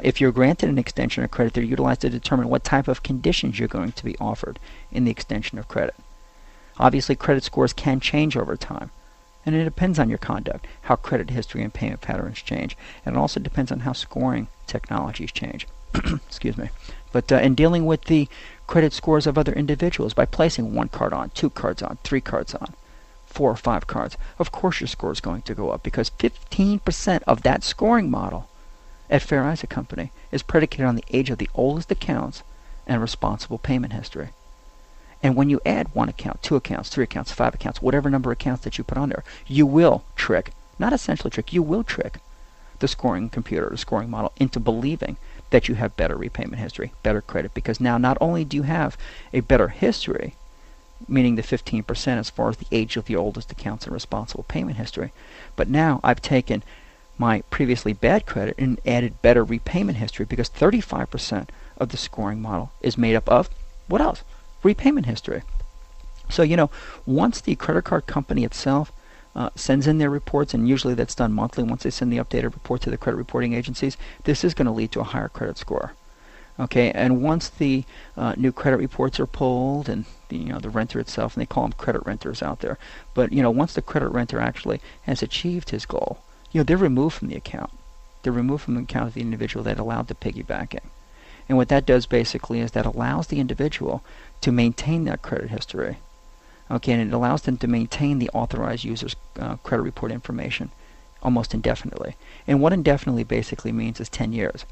Speaker 2: If you're granted an extension of credit, they're utilized to determine what type of conditions you're going to be offered in the extension of credit. Obviously, credit scores can change over time, and it depends on your conduct, how credit history and payment patterns change, and it also depends on how scoring technologies change. Excuse me. But in dealing with the credit scores of other individuals, by placing 1 card on, 2 cards on, 3 cards on, 4 or 5 cards, of course your score is going to go up because 15% of that scoring model at Fair Isaac Company is predicated on the age of the oldest accounts and responsible payment history. And when you add 1 account, 2 accounts, 3 accounts, 5 accounts, whatever number of accounts that you put on there, you will trick, not essentially trick, you will trick the scoring computer, the scoring model, into believing that you have better repayment history, better credit, because now not only do you have a better history, meaning the 15% as far as the age of the oldest accounts and responsible payment history, but now I've taken my previously bad credit and added better repayment history because 35% of the scoring model is made up of, what else? Repayment history. So, once the credit card company itself sends in their reports, and usually that's done monthly, once they send the updated report to the credit reporting agencies, this is going to lead to a higher credit score. Okay, and once the new credit reports are pulled, and the renter itself, and they call them credit renters out there, but once the credit renter actually has achieved his goal, they're removed from the account. They're removed from the account of the individual that allowed the piggybacking. And what that does basically is that allows the individual to maintain that credit history. Okay, and it allows them to maintain the authorized user's credit report information almost indefinitely. And what indefinitely basically means is 10 years.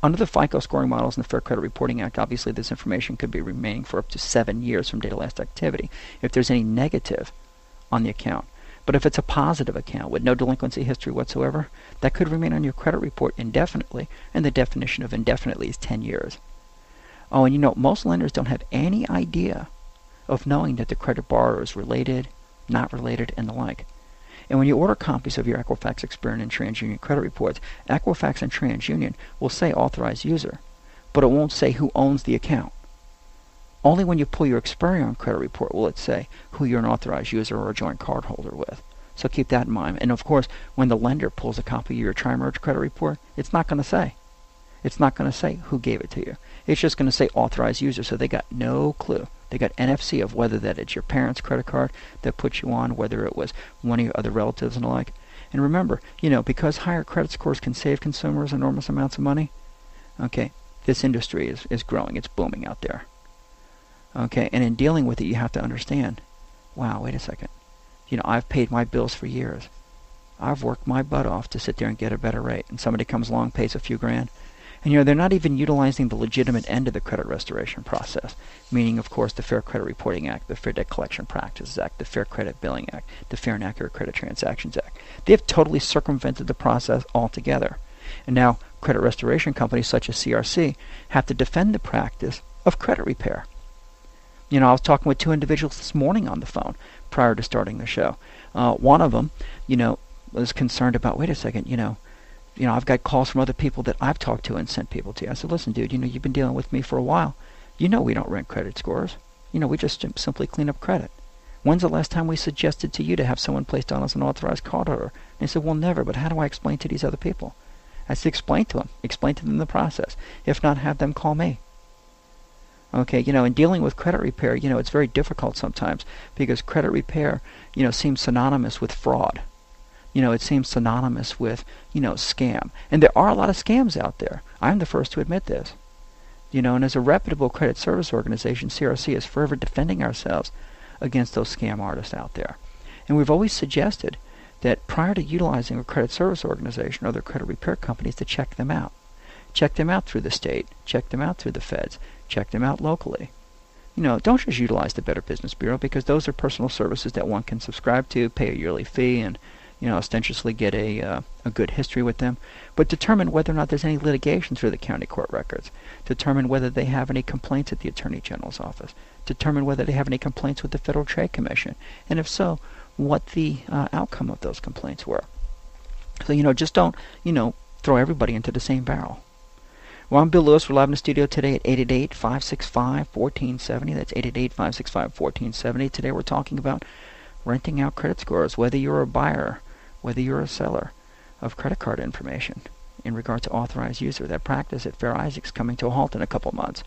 Speaker 2: Under the Fico scoring models and the Fair Credit Reporting Act, obviously this information could be remaining for up to 7 years from date of last activity if there's any negative on the account. But if it's a positive account with no delinquency history whatsoever, that could remain on your credit report indefinitely, and the definition of indefinitely is 10 years. Oh, and most lenders don't have any idea of knowing that the credit borrower is related, not related, and the like. And when you order copies of your Equifax, Experian, and TransUnion credit reports, Equifax and TransUnion will say authorized user, but it won't say who owns the account. Only when you pull your Experian credit report will it say who you're an authorized user or a joint cardholder with. So keep that in mind. And of course, when the lender pulls a copy of your tri-merge credit report, it's not going to say. It's not going to say who gave it to you. It's just going to say authorized user, so they got no clue. They got NFC of whether that it's your parents' credit card that put you on, whether it was one of your other relatives and the like. And remember, because higher credit scores can save consumers enormous amounts of money, okay, this industry is growing. It's booming out there. Okay, and in dealing with it, you have to understand, wow, wait a second. I've paid my bills for years. I've worked my butt off to sit there and get a better rate. And somebody comes along, pays a few grand. And, they're not even utilizing the legitimate end of the credit restoration process, meaning, of course, the Fair Credit Reporting Act, the Fair Debt Collection Practices Act, the Fair Credit Billing Act, the Fair and Accurate Credit Transactions Act. They have totally circumvented the process altogether. And now credit restoration companies such as CRC have to defend the practice of credit repair. I was talking with 2 individuals this morning on the phone prior to starting the show. One of them, was concerned about, wait a second, I've got calls from other people that I've talked to and sent people to. I said, listen, dude, you've been dealing with me for a while. We don't rent credit scores. We just simply clean up credit. When's the last time we suggested to you to have someone placed on as an authorized cardholder? And they said, well, never, but how do I explain to these other people? I said, explain to them the process. If not, have them call me. Okay, in dealing with credit repair, it's very difficult sometimes because credit repair, seems synonymous with fraud. It seems synonymous with, scam. And there are a lot of scams out there. I'm the first to admit this. And as a reputable credit service organization, CRC is forever defending ourselves against those scam artists out there. And we've always suggested that prior to utilizing a credit service organization or their credit repair companies, to check them out. Check them out through the state. Check them out through the feds. Check them out locally. Don't just utilize the Better Business Bureau, because those are personal services that one can subscribe to, pay a yearly fee, and ostensibly get a good history with them. But determine whether or not there's any litigation through the county court records. Determine whether they have any complaints at the Attorney General's office. Determine whether they have any complaints with the Federal Trade Commission. And if so, what the outcome of those complaints were. So, just don't, throw everybody into the same barrel. Well, I'm Bill Lewis. We're live in the studio today at 888-565-1470. That's 888-565-1470. Today we're talking about renting out credit scores, whether you're a buyer, whether you're a seller of credit card information in regard to authorized user. That practice at Fair Isaac's coming to a halt in a couple months.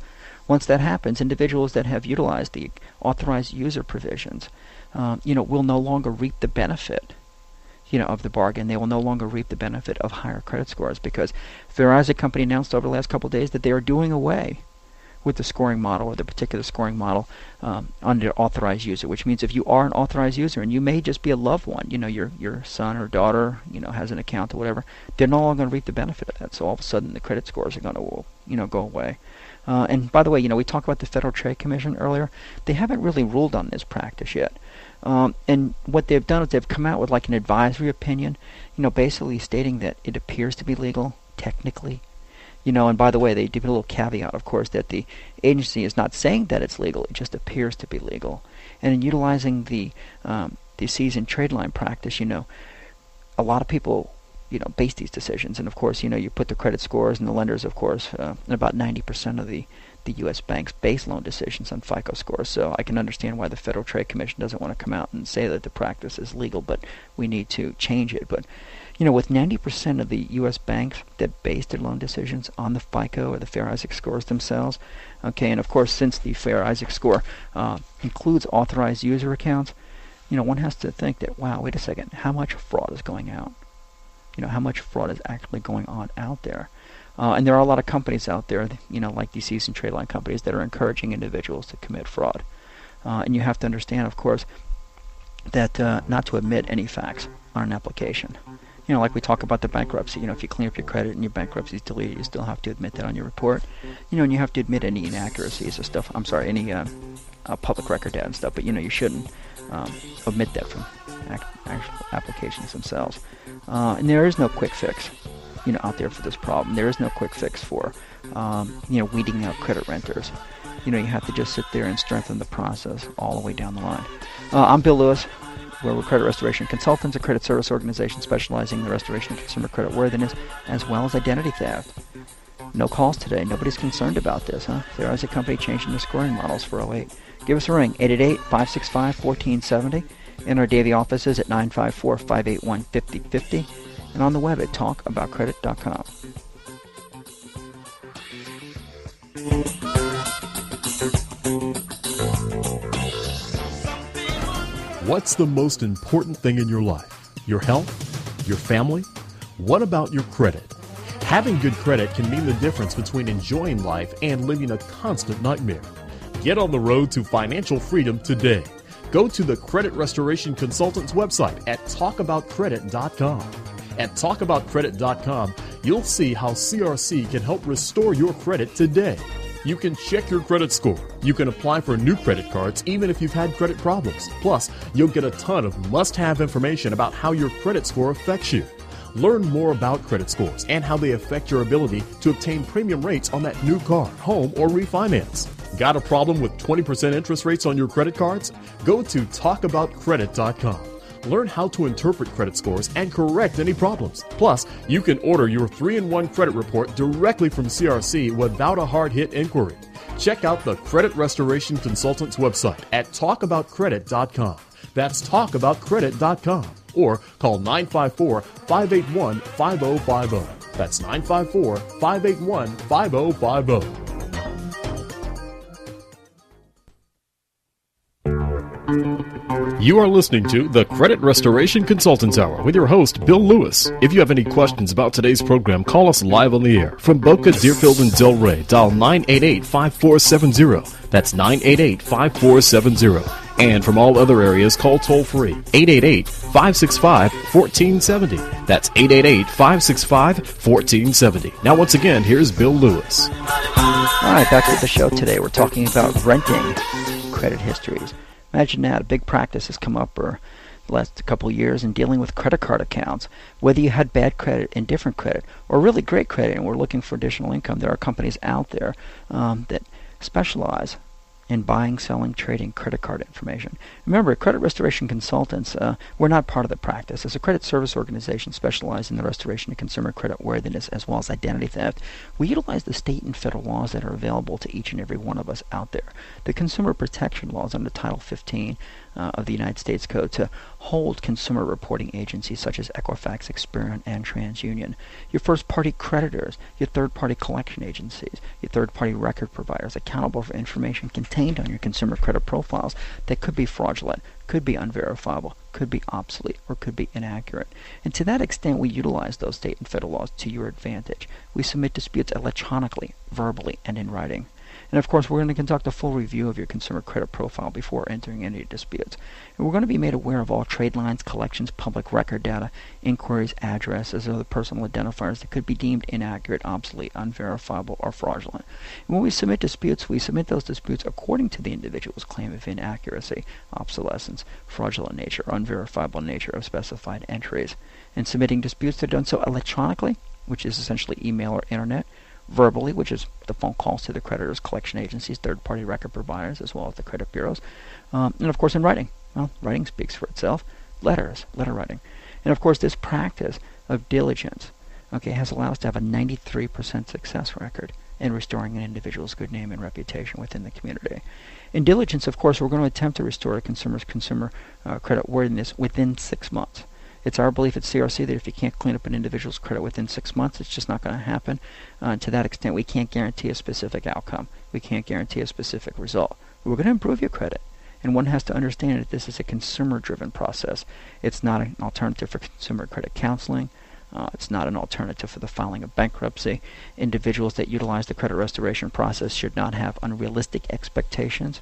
Speaker 2: Once that happens, individuals that have utilized the authorized user provisions, will no longer reap the benefit of the bargain. They will no longer reap the benefit of higher credit scores, because Fair Isaac Company announced over the last couple of days that they are doing away with the scoring model, or the particular scoring model under authorized user, which means if you are an authorized user, and you may just be a loved one, your son or daughter, has an account or whatever, they're no longer going to reap the benefit of that. So all of a sudden the credit scores are going to, go away. And by the way, we talked about the Federal Trade Commission earlier. They haven't really ruled on this practice yet. And what they've done is they've come out with like an advisory opinion, basically stating that it appears to be legal, technically. And by the way, they give a little caveat, of course, that the agency is not saying that it's legal, it just appears to be legal. And in utilizing the seasoned trade line practice, a lot of people, base these decisions. And of course, you put the credit scores and the lenders, of course, and about 90% of the U.S. banks base loan decisions on Fico scores. So I can understand why the Federal Trade Commission doesn't want to come out and say that the practice is legal, but we need to change it. But, with 90% of the U.S. banks that base their loan decisions on the Fico or the Fair Isaac scores themselves, okay, and of course, since the Fair Isaac score includes authorized user accounts, one has to think that, wow, wait a second, how much fraud is going out? How much fraud is actually going on out there? And there are a lot of companies out there, like these seasoned trade line companies, that are encouraging individuals to commit fraud. And you have to understand, of course, that not to admit any facts on an application. Like we talk about the bankruptcy. If you clean up your credit and your bankruptcy is deleted, you still have to admit that on your report. And you have to admit any inaccuracies or stuff. Any public record data and stuff. But you shouldn't omit that from actual applications themselves. And there is no quick fix, out there for this problem. There is no quick fix for, weeding out credit renters. You have to just sit there and strengthen the process all the way down the line. I'm Bill Lewis. We're credit restoration consultants, a credit service organization specializing in the restoration of consumer credit worthiness as well as identity theft. No calls today. Nobody's concerned about this, huh? There is a company changing the scoring models for 08. Give us a ring, 888-565-1470. In our daily offices at 954-581-5050. And on the web at talkaboutcredit.com.
Speaker 1: What's the most important thing in your life? Your health? Your family? What about your credit? Having good credit can mean the difference between enjoying life and living a constant nightmare. Get on the road to financial freedom today. Go to the Credit Restoration Consultants website at talkaboutcredit.com. At talkaboutcredit.com, you'll see how CRC can help restore your credit today. You can check your credit score. You can apply for new credit cards even if you've had credit problems. Plus, you'll get a ton of must-have information about how your credit score affects you. Learn more about credit scores and how they affect your ability to obtain premium rates on that new car, home, or refinance. Got a problem with 20% interest rates on your credit cards? Go to talkaboutcredit.com. Learn how to interpret credit scores and correct any problems. Plus, you can order your 3-in-1 credit report directly from CRC without a hard-hit inquiry. Check out the Credit Restoration Consultants website at talkaboutcredit.com. That's talkaboutcredit.com. Or call 954-581-5050. That's 954-581-5050. You are listening to the Credit Restoration Consultants Hour with your host, Bill Lewis. If you have any questions about today's program, call us live on the air. From Boca, Deerfield, and Delray, dial 988-5470. That's 988-5470. And from all other areas, call toll-free, 888-565-1470. That's 888-565-1470. Now, once again, here's Bill Lewis.
Speaker 2: All right, back to the show today. We're talking about renting credit histories. Imagine that. A big practice has come up for the last couple of years in dealing with credit card accounts. Whether you had bad credit, indifferent credit, or really great credit and we're looking for additional income, there are companies out there that specialize in buying, selling, trading credit card information. Remember, credit restoration consultants, we're not part of the practice. As a credit service organization specialized in the restoration of consumer credit worthiness as well as identity theft, we utilize the state and federal laws that are available to each and every one of us out there. The consumer protection laws under Title 15 of the United States Code to hold consumer reporting agencies such as Equifax, Experian, and TransUnion. Your first-party creditors, your third-party collection agencies, your third-party record providers accountable for information contained on your consumer credit profiles that could be fraudulent, could be unverifiable, could be obsolete, or could be inaccurate. And to that extent, we utilize those state and federal laws to your advantage. We submit disputes electronically, verbally, and in writing. And of course, we're going to conduct a full review of your consumer credit profile before entering any disputes. And we're going to be made aware of all trade lines, collections, public record data, inquiries, addresses, or other personal identifiers that could be deemed inaccurate, obsolete, unverifiable, or fraudulent. And when we submit disputes, we submit those disputes according to the individual's claim of inaccuracy, obsolescence, fraudulent nature, or unverifiable nature of specified entries. And submitting disputes are done so electronically, which is essentially email or internet, verbally, which is the phone calls to the creditors, collection agencies, third-party record providers, as well as the credit bureaus, and of course in writing. Well, writing speaks for itself. Letter writing. And of course this practice of diligence, has allowed us to have a 93% success record in restoring an individual's good name and reputation within the community. In diligence, of course, we're going to attempt to restore a consumer's consumer credit worthiness within 6 months. It's our belief at CRC that if you can't clean up an individual's credit within 6 months, it's just not going to happen. To that extent, we can't guarantee a specific outcome. We can't guarantee a specific result. We're going to improve your credit. And one has to understand that this is a consumer-driven process. It's not an alternative for consumer credit counseling. It's not an alternative for the filing of bankruptcy. Individuals that utilize the credit restoration process should not have unrealistic expectations.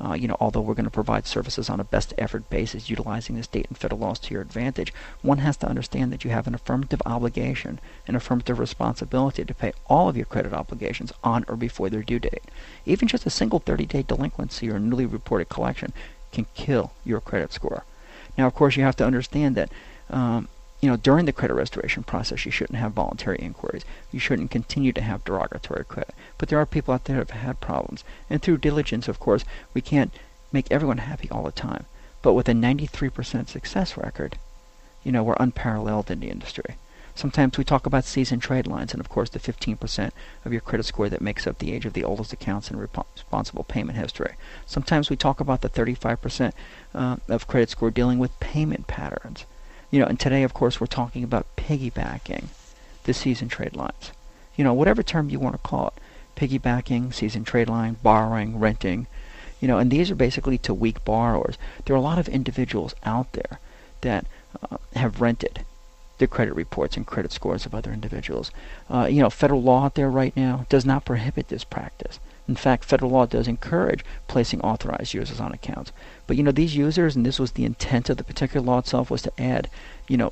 Speaker 2: Although we're going to provide services on a best effort basis utilizing the state and federal laws to your advantage, one has to understand that you have an affirmative obligation, an affirmative responsibility to pay all of your credit obligations on or before their due date. Even just a single 30-day delinquency or newly reported collection can kill your credit score. Now, of course, you have to understand that during the credit restoration process, you shouldn't have voluntary inquiries. You shouldn't continue to have derogatory credit. But there are people out there that have had problems. And through diligence, of course, we can't make everyone happy all the time. But with a 93% success record, we're unparalleled in the industry. Sometimes we talk about seasoned trade lines and, of course, the 15% of your credit score that makes up the age of the oldest accounts and responsible payment history. Sometimes we talk about the 35% of credit score dealing with payment patterns. And today, of course, we're talking about piggybacking the seasoned trade lines. Whatever term you want to call it. Piggybacking, seasoned trade line, borrowing, renting. And these are basically to weak borrowers. There are a lot of individuals out there that have rented the credit reports and credit scores of other individuals. Federal law out there right now does not prohibit this practice. In fact, federal law does encourage placing authorized users on accounts. But, these users, and this was the intent of the particular law itself, was to add,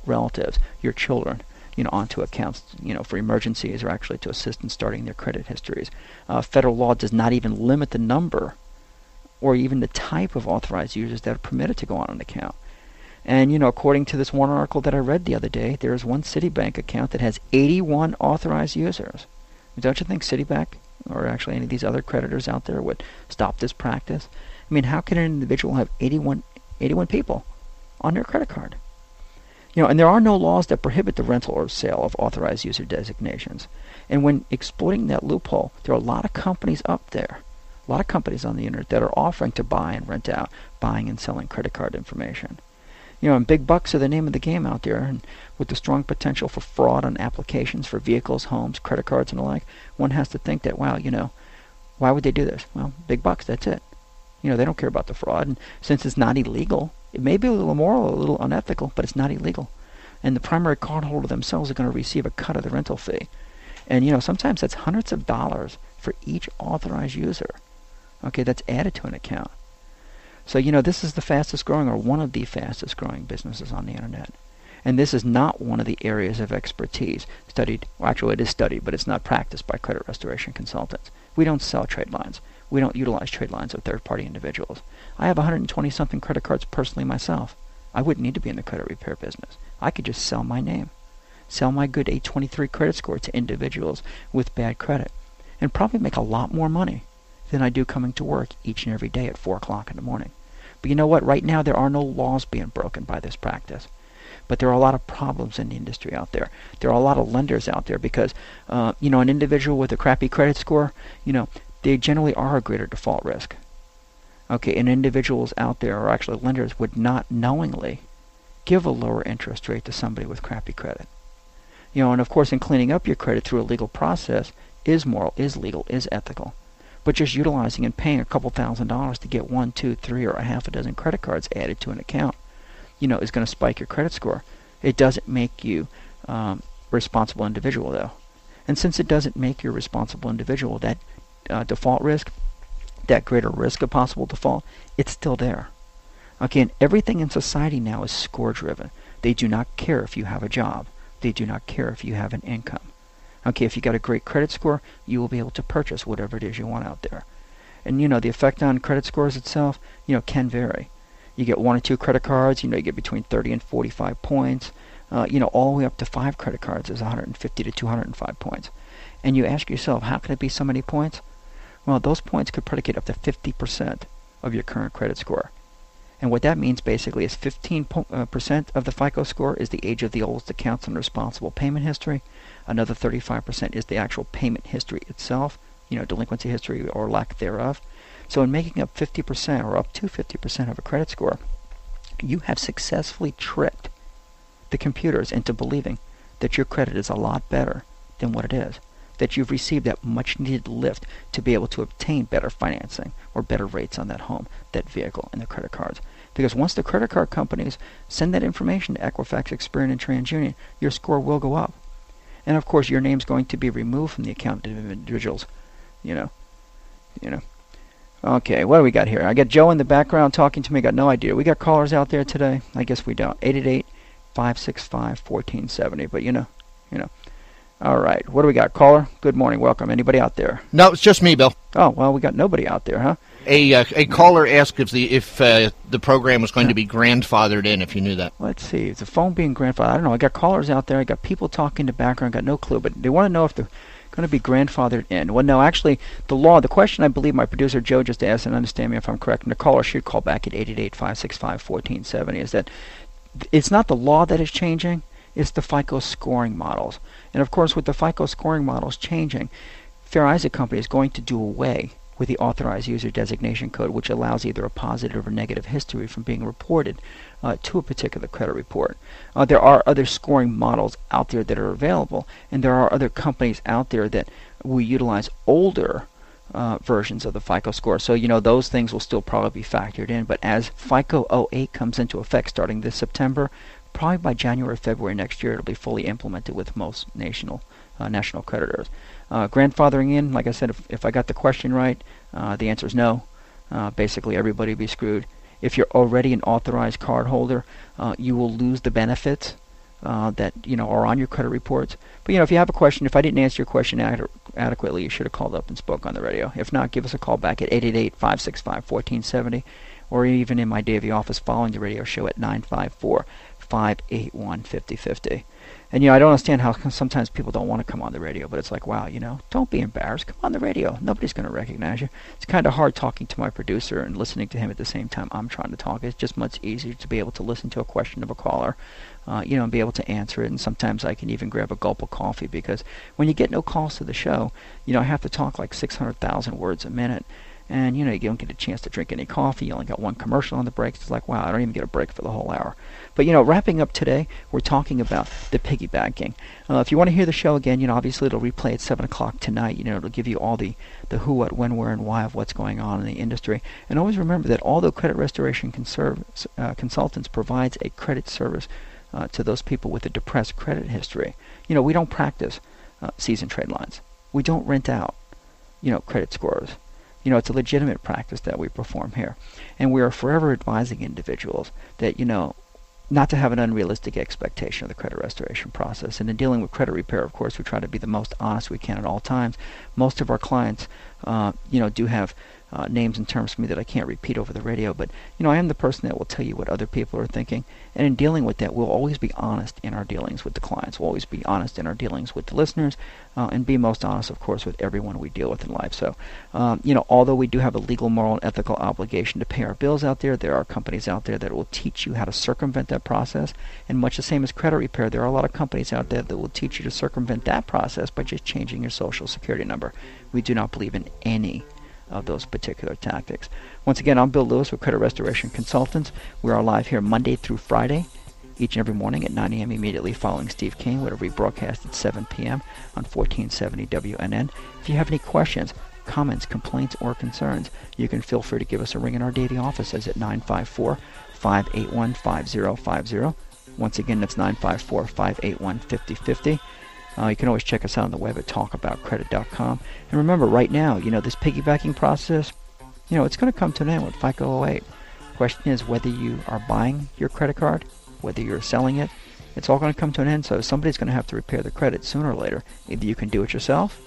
Speaker 2: relatives, your children, onto accounts, for emergencies or actually to assist in starting their credit histories. Federal law does not even limit the number or even the type of authorized users that are permitted to go on an account. And, according to this one article that I read the other day, there is one Citibank account that has 81 authorized users. Don't you think Citibank or actually any of these other creditors out there would stop this practice? I mean, how can an individual have 81 people on their credit card? And there are no laws that prohibit the rental or sale of authorized user designations. And when exploiting that loophole, there are a lot of companies up there, a lot of companies on the internet that are offering to buy and rent out, buying and selling credit card information. And big bucks are the name of the game out there, and with the strong potential for fraud on applications for vehicles, homes, credit cards, and the like, one has to think that, wow, why would they do this? Well, big bucks, that's it. They don't care about the fraud. And since it's not illegal, it may be a little immoral, a little unethical, but it's not illegal. And the primary cardholder themselves are going to receive a cut of the rental fee. And, sometimes that's hundreds of dollars for each authorized user. Okay, that's added to an account. So, this is the fastest growing, or one of the fastest growing businesses on the internet. And this is not one of the areas of expertise studied. Well, actually, it is studied, but it's not practiced by credit restoration consultants. We don't sell trade lines. We don't utilize trade lines of third-party individuals. I have 120-something credit cards personally myself. I wouldn't need to be in the credit repair business. I could just sell my name, sell my good 823 credit score to individuals with bad credit, and probably make a lot more money than I do coming to work each and every day at 4 o'clock in the morning. But you know what? Right now, there are no laws being broken by this practice. But there are a lot of problems in the industry out there. There are a lot of lenders out there because, an individual with a crappy credit score, they generally are a greater default risk. Okay, and individuals out there, or actually lenders, would not knowingly give a lower interest rate to somebody with crappy credit. And of course, in cleaning up your credit through a legal process is moral, is legal, is ethical. But just utilizing and paying a couple $1,000s to get 1, 2, 3, or a half a dozen credit cards added to an account, is going to spike your credit score. It doesn't make you a responsible individual, though. And since it doesn't make you a responsible individual, that default risk, that greater risk of possible default, it's still there. Okay, and everything in society now is score-driven. They do not care if you have a job. They do not care if you have an income. Okay, if you got a great credit score, you will be able to purchase whatever it is you want out there. And, the effect on credit scores itself, can vary. You get 1 or 2 credit cards, you get between 30 and 45 points. All the way up to 5 credit cards is 150 to 205 points. And you ask yourself, how can it be so many points? Well, those points could predicate up to 50% of your current credit score. And what that means basically is 15% of the FICO score is the age of the oldest accounts and responsible payment history. Another 35% is the actual payment history itself, delinquency history or lack thereof. So in making up 50% or up to 50% of a credit score, you have successfully tricked the computers into believing that your credit is a lot better than what it is, that you've received that much needed lift to be able to obtain better financing or better rates on that home, that vehicle, and the credit cards. Because once the credit card companies send that information to Equifax, Experian, and TransUnion, your score will go up. And of course, your name's going to be removed from the account of individuals, Okay, what do we got here? I got Joe in the background talking to me. Got no idea. We got callers out there today? I guess we don't. 888-565-1470. But All right. What do we got? Caller? Good morning. Welcome. Anybody out there?
Speaker 3: No, it's just me, Bill.
Speaker 2: Oh, well, we got nobody out there, huh?
Speaker 3: A caller asked if the program was going to be grandfathered in, if you knew that.
Speaker 2: Let's see. Is the phone being grandfathered? I don't know. I got callers out there. I got people talking in the background. Got no clue. But they want to know if they're going to be grandfathered in. Well, no, actually, the question I believe my producer Joe just asked, and understand me if I'm correct, and the caller should call back at 888-565-1470, is that it's not the law that is changing, it's the FICO scoring models. And of course, with the FICO scoring models changing, Fair Isaac Company is going to do away with the authorized user designation code, which allows either a positive or negative history from being reported to a particular credit report. There are other scoring models out there that are available, and there are other companies out there that will utilize older versions of the FICO score. So, those things will still probably be factored in. But as FICO 08 comes into effect starting this September, probably by January, February next year, it'll be fully implemented with most national creditors. Grandfathering in, like I said, if I got the question right, the answer is no. Basically, everybody will be screwed. If you're already an authorized card holder, you will lose the benefits that are on your credit reports. But if you have a question, if I didn't answer your question adequately, you should have called up and spoke on the radio. If not, give us a call back at 888-565-1470, or even in my Davie office following the radio show at 954-581-5050. And I don't understand how sometimes people don't want to come on the radio, but it's like, wow, don't be embarrassed. Come on the radio. Nobody's going to recognize you. It's kind of hard talking to my producer and listening to him at the same time I'm trying to talk. It's just much easier to be able to listen to a question of a caller, and be able to answer it. And sometimes I can even grab a gulp of coffee, because when you get no calls to the show, I have to talk like 600,000 words a minute. and you don't get a chance to drink any coffee. You only got one commercial on the breaks. It's like, wow, I don't even get a break for the whole hour. But wrapping up today, we're talking about the piggybanking. If you want to hear the show again, obviously it'll replay at 7 o'clock tonight. It'll give you all the who, what, when, where, and why of what's going on in the industry. And always remember that although Credit Restoration Consultants provides a credit service to those people with a depressed credit history, we don't practice seasoned trade lines. We don't rent out, credit scores. It's a legitimate practice that we perform here. And we are forever advising individuals that, not to have an unrealistic expectation of the credit restoration process. And in dealing with credit repair, of course, we try to be the most honest we can at all times. Most of our clients, do have names and terms for me that I can't repeat over the radio, but I am the person that will tell you what other people are thinking. And in dealing with that, we'll always be honest in our dealings with the clients. We'll always be honest in our dealings with the listeners, and be most honest, of course, with everyone we deal with in life. So, although we do have a legal, moral, and ethical obligation to pay our bills out there are companies out there that will teach you how to circumvent that process. And much the same as credit repair, there are a lot of companies out there that will teach you to circumvent that process by just changing your social security number. We do not believe in any of those particular tactics. Once again, I'm Bill Lewis with Credit Restoration Consultants. We are live here Monday through Friday, each and every morning at 9 a.m. immediately following Steve King, with a rebroadcast at 7 p.m. on 1470 WNN. If you have any questions, comments, complaints, or concerns, you can feel free to give us a ring in our daily offices at 954-581-5050. Once again, that's 954-581-5050. You can always check us out on the web at talkaboutcredit.com. And remember, right now, this piggybacking process, it's going to come to an end with Fico 08. The question is whether you are buying your credit card, whether you're selling it. It's all going to come to an end, so somebody's going to have to repair the credit sooner or later. Either you can do it yourself,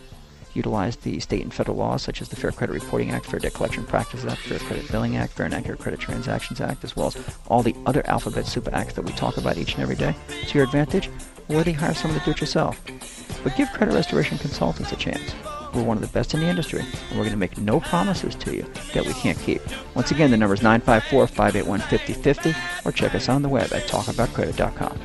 Speaker 2: utilize the state and federal laws such as the Fair Credit Reporting Act, Fair Debt Collection Practices Act, Fair Credit Billing Act, Fair and Accurate Credit Transactions Act, as well as all the other alphabet soup acts that we talk about each and every day to your advantage, or whether you hire someone to do it yourself. But give Credit Restoration Consultants a chance. We're one of the best in the industry, and we're going to make no promises to you that we can't keep. Once again, the number is 954-581-5050, or check us on the web at talkaboutcredit.com.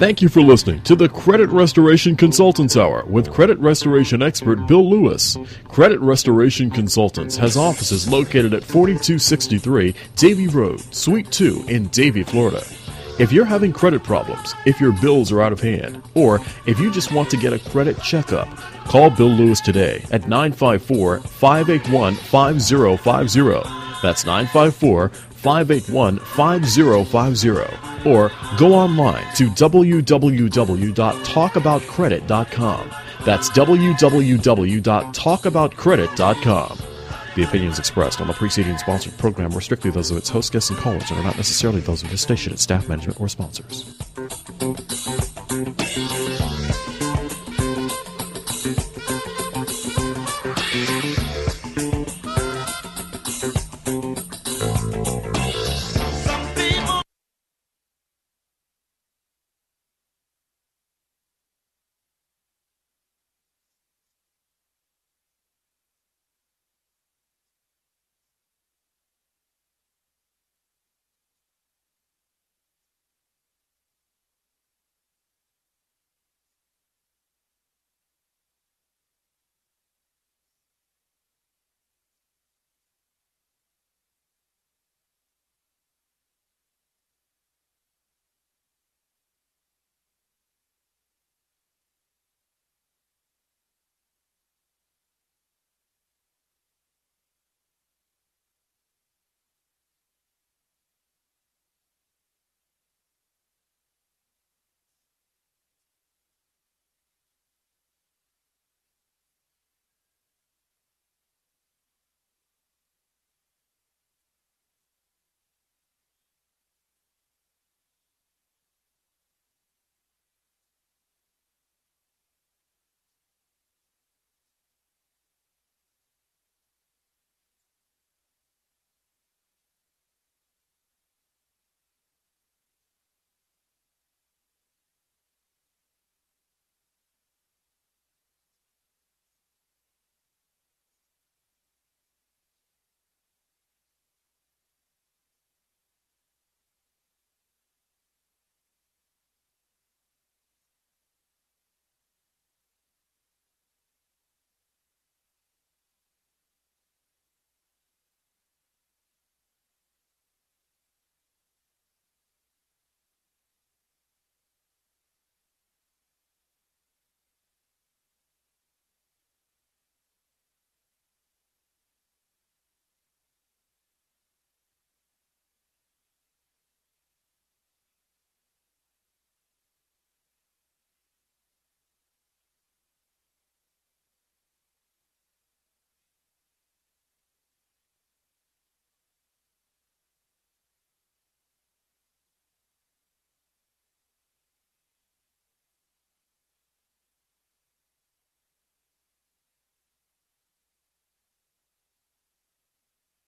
Speaker 1: Thank you for listening to the Credit Restoration Consultants Hour with credit restoration expert Bill Lewis. Credit Restoration Consultants has offices located at 4263 Davie Road, Suite 2 in Davie, Florida. If you're having credit problems, if your bills are out of hand, or if you just want to get a credit checkup, call Bill Lewis today at 954-581-5050. That's 954-581-5050. Or go online to www.talkaboutcredit.com. That's www.talkaboutcredit.com. The opinions expressed on the preceding sponsored program were strictly those of its host, guests, and callers, and are not necessarily those of the station, its staff, management, or sponsors.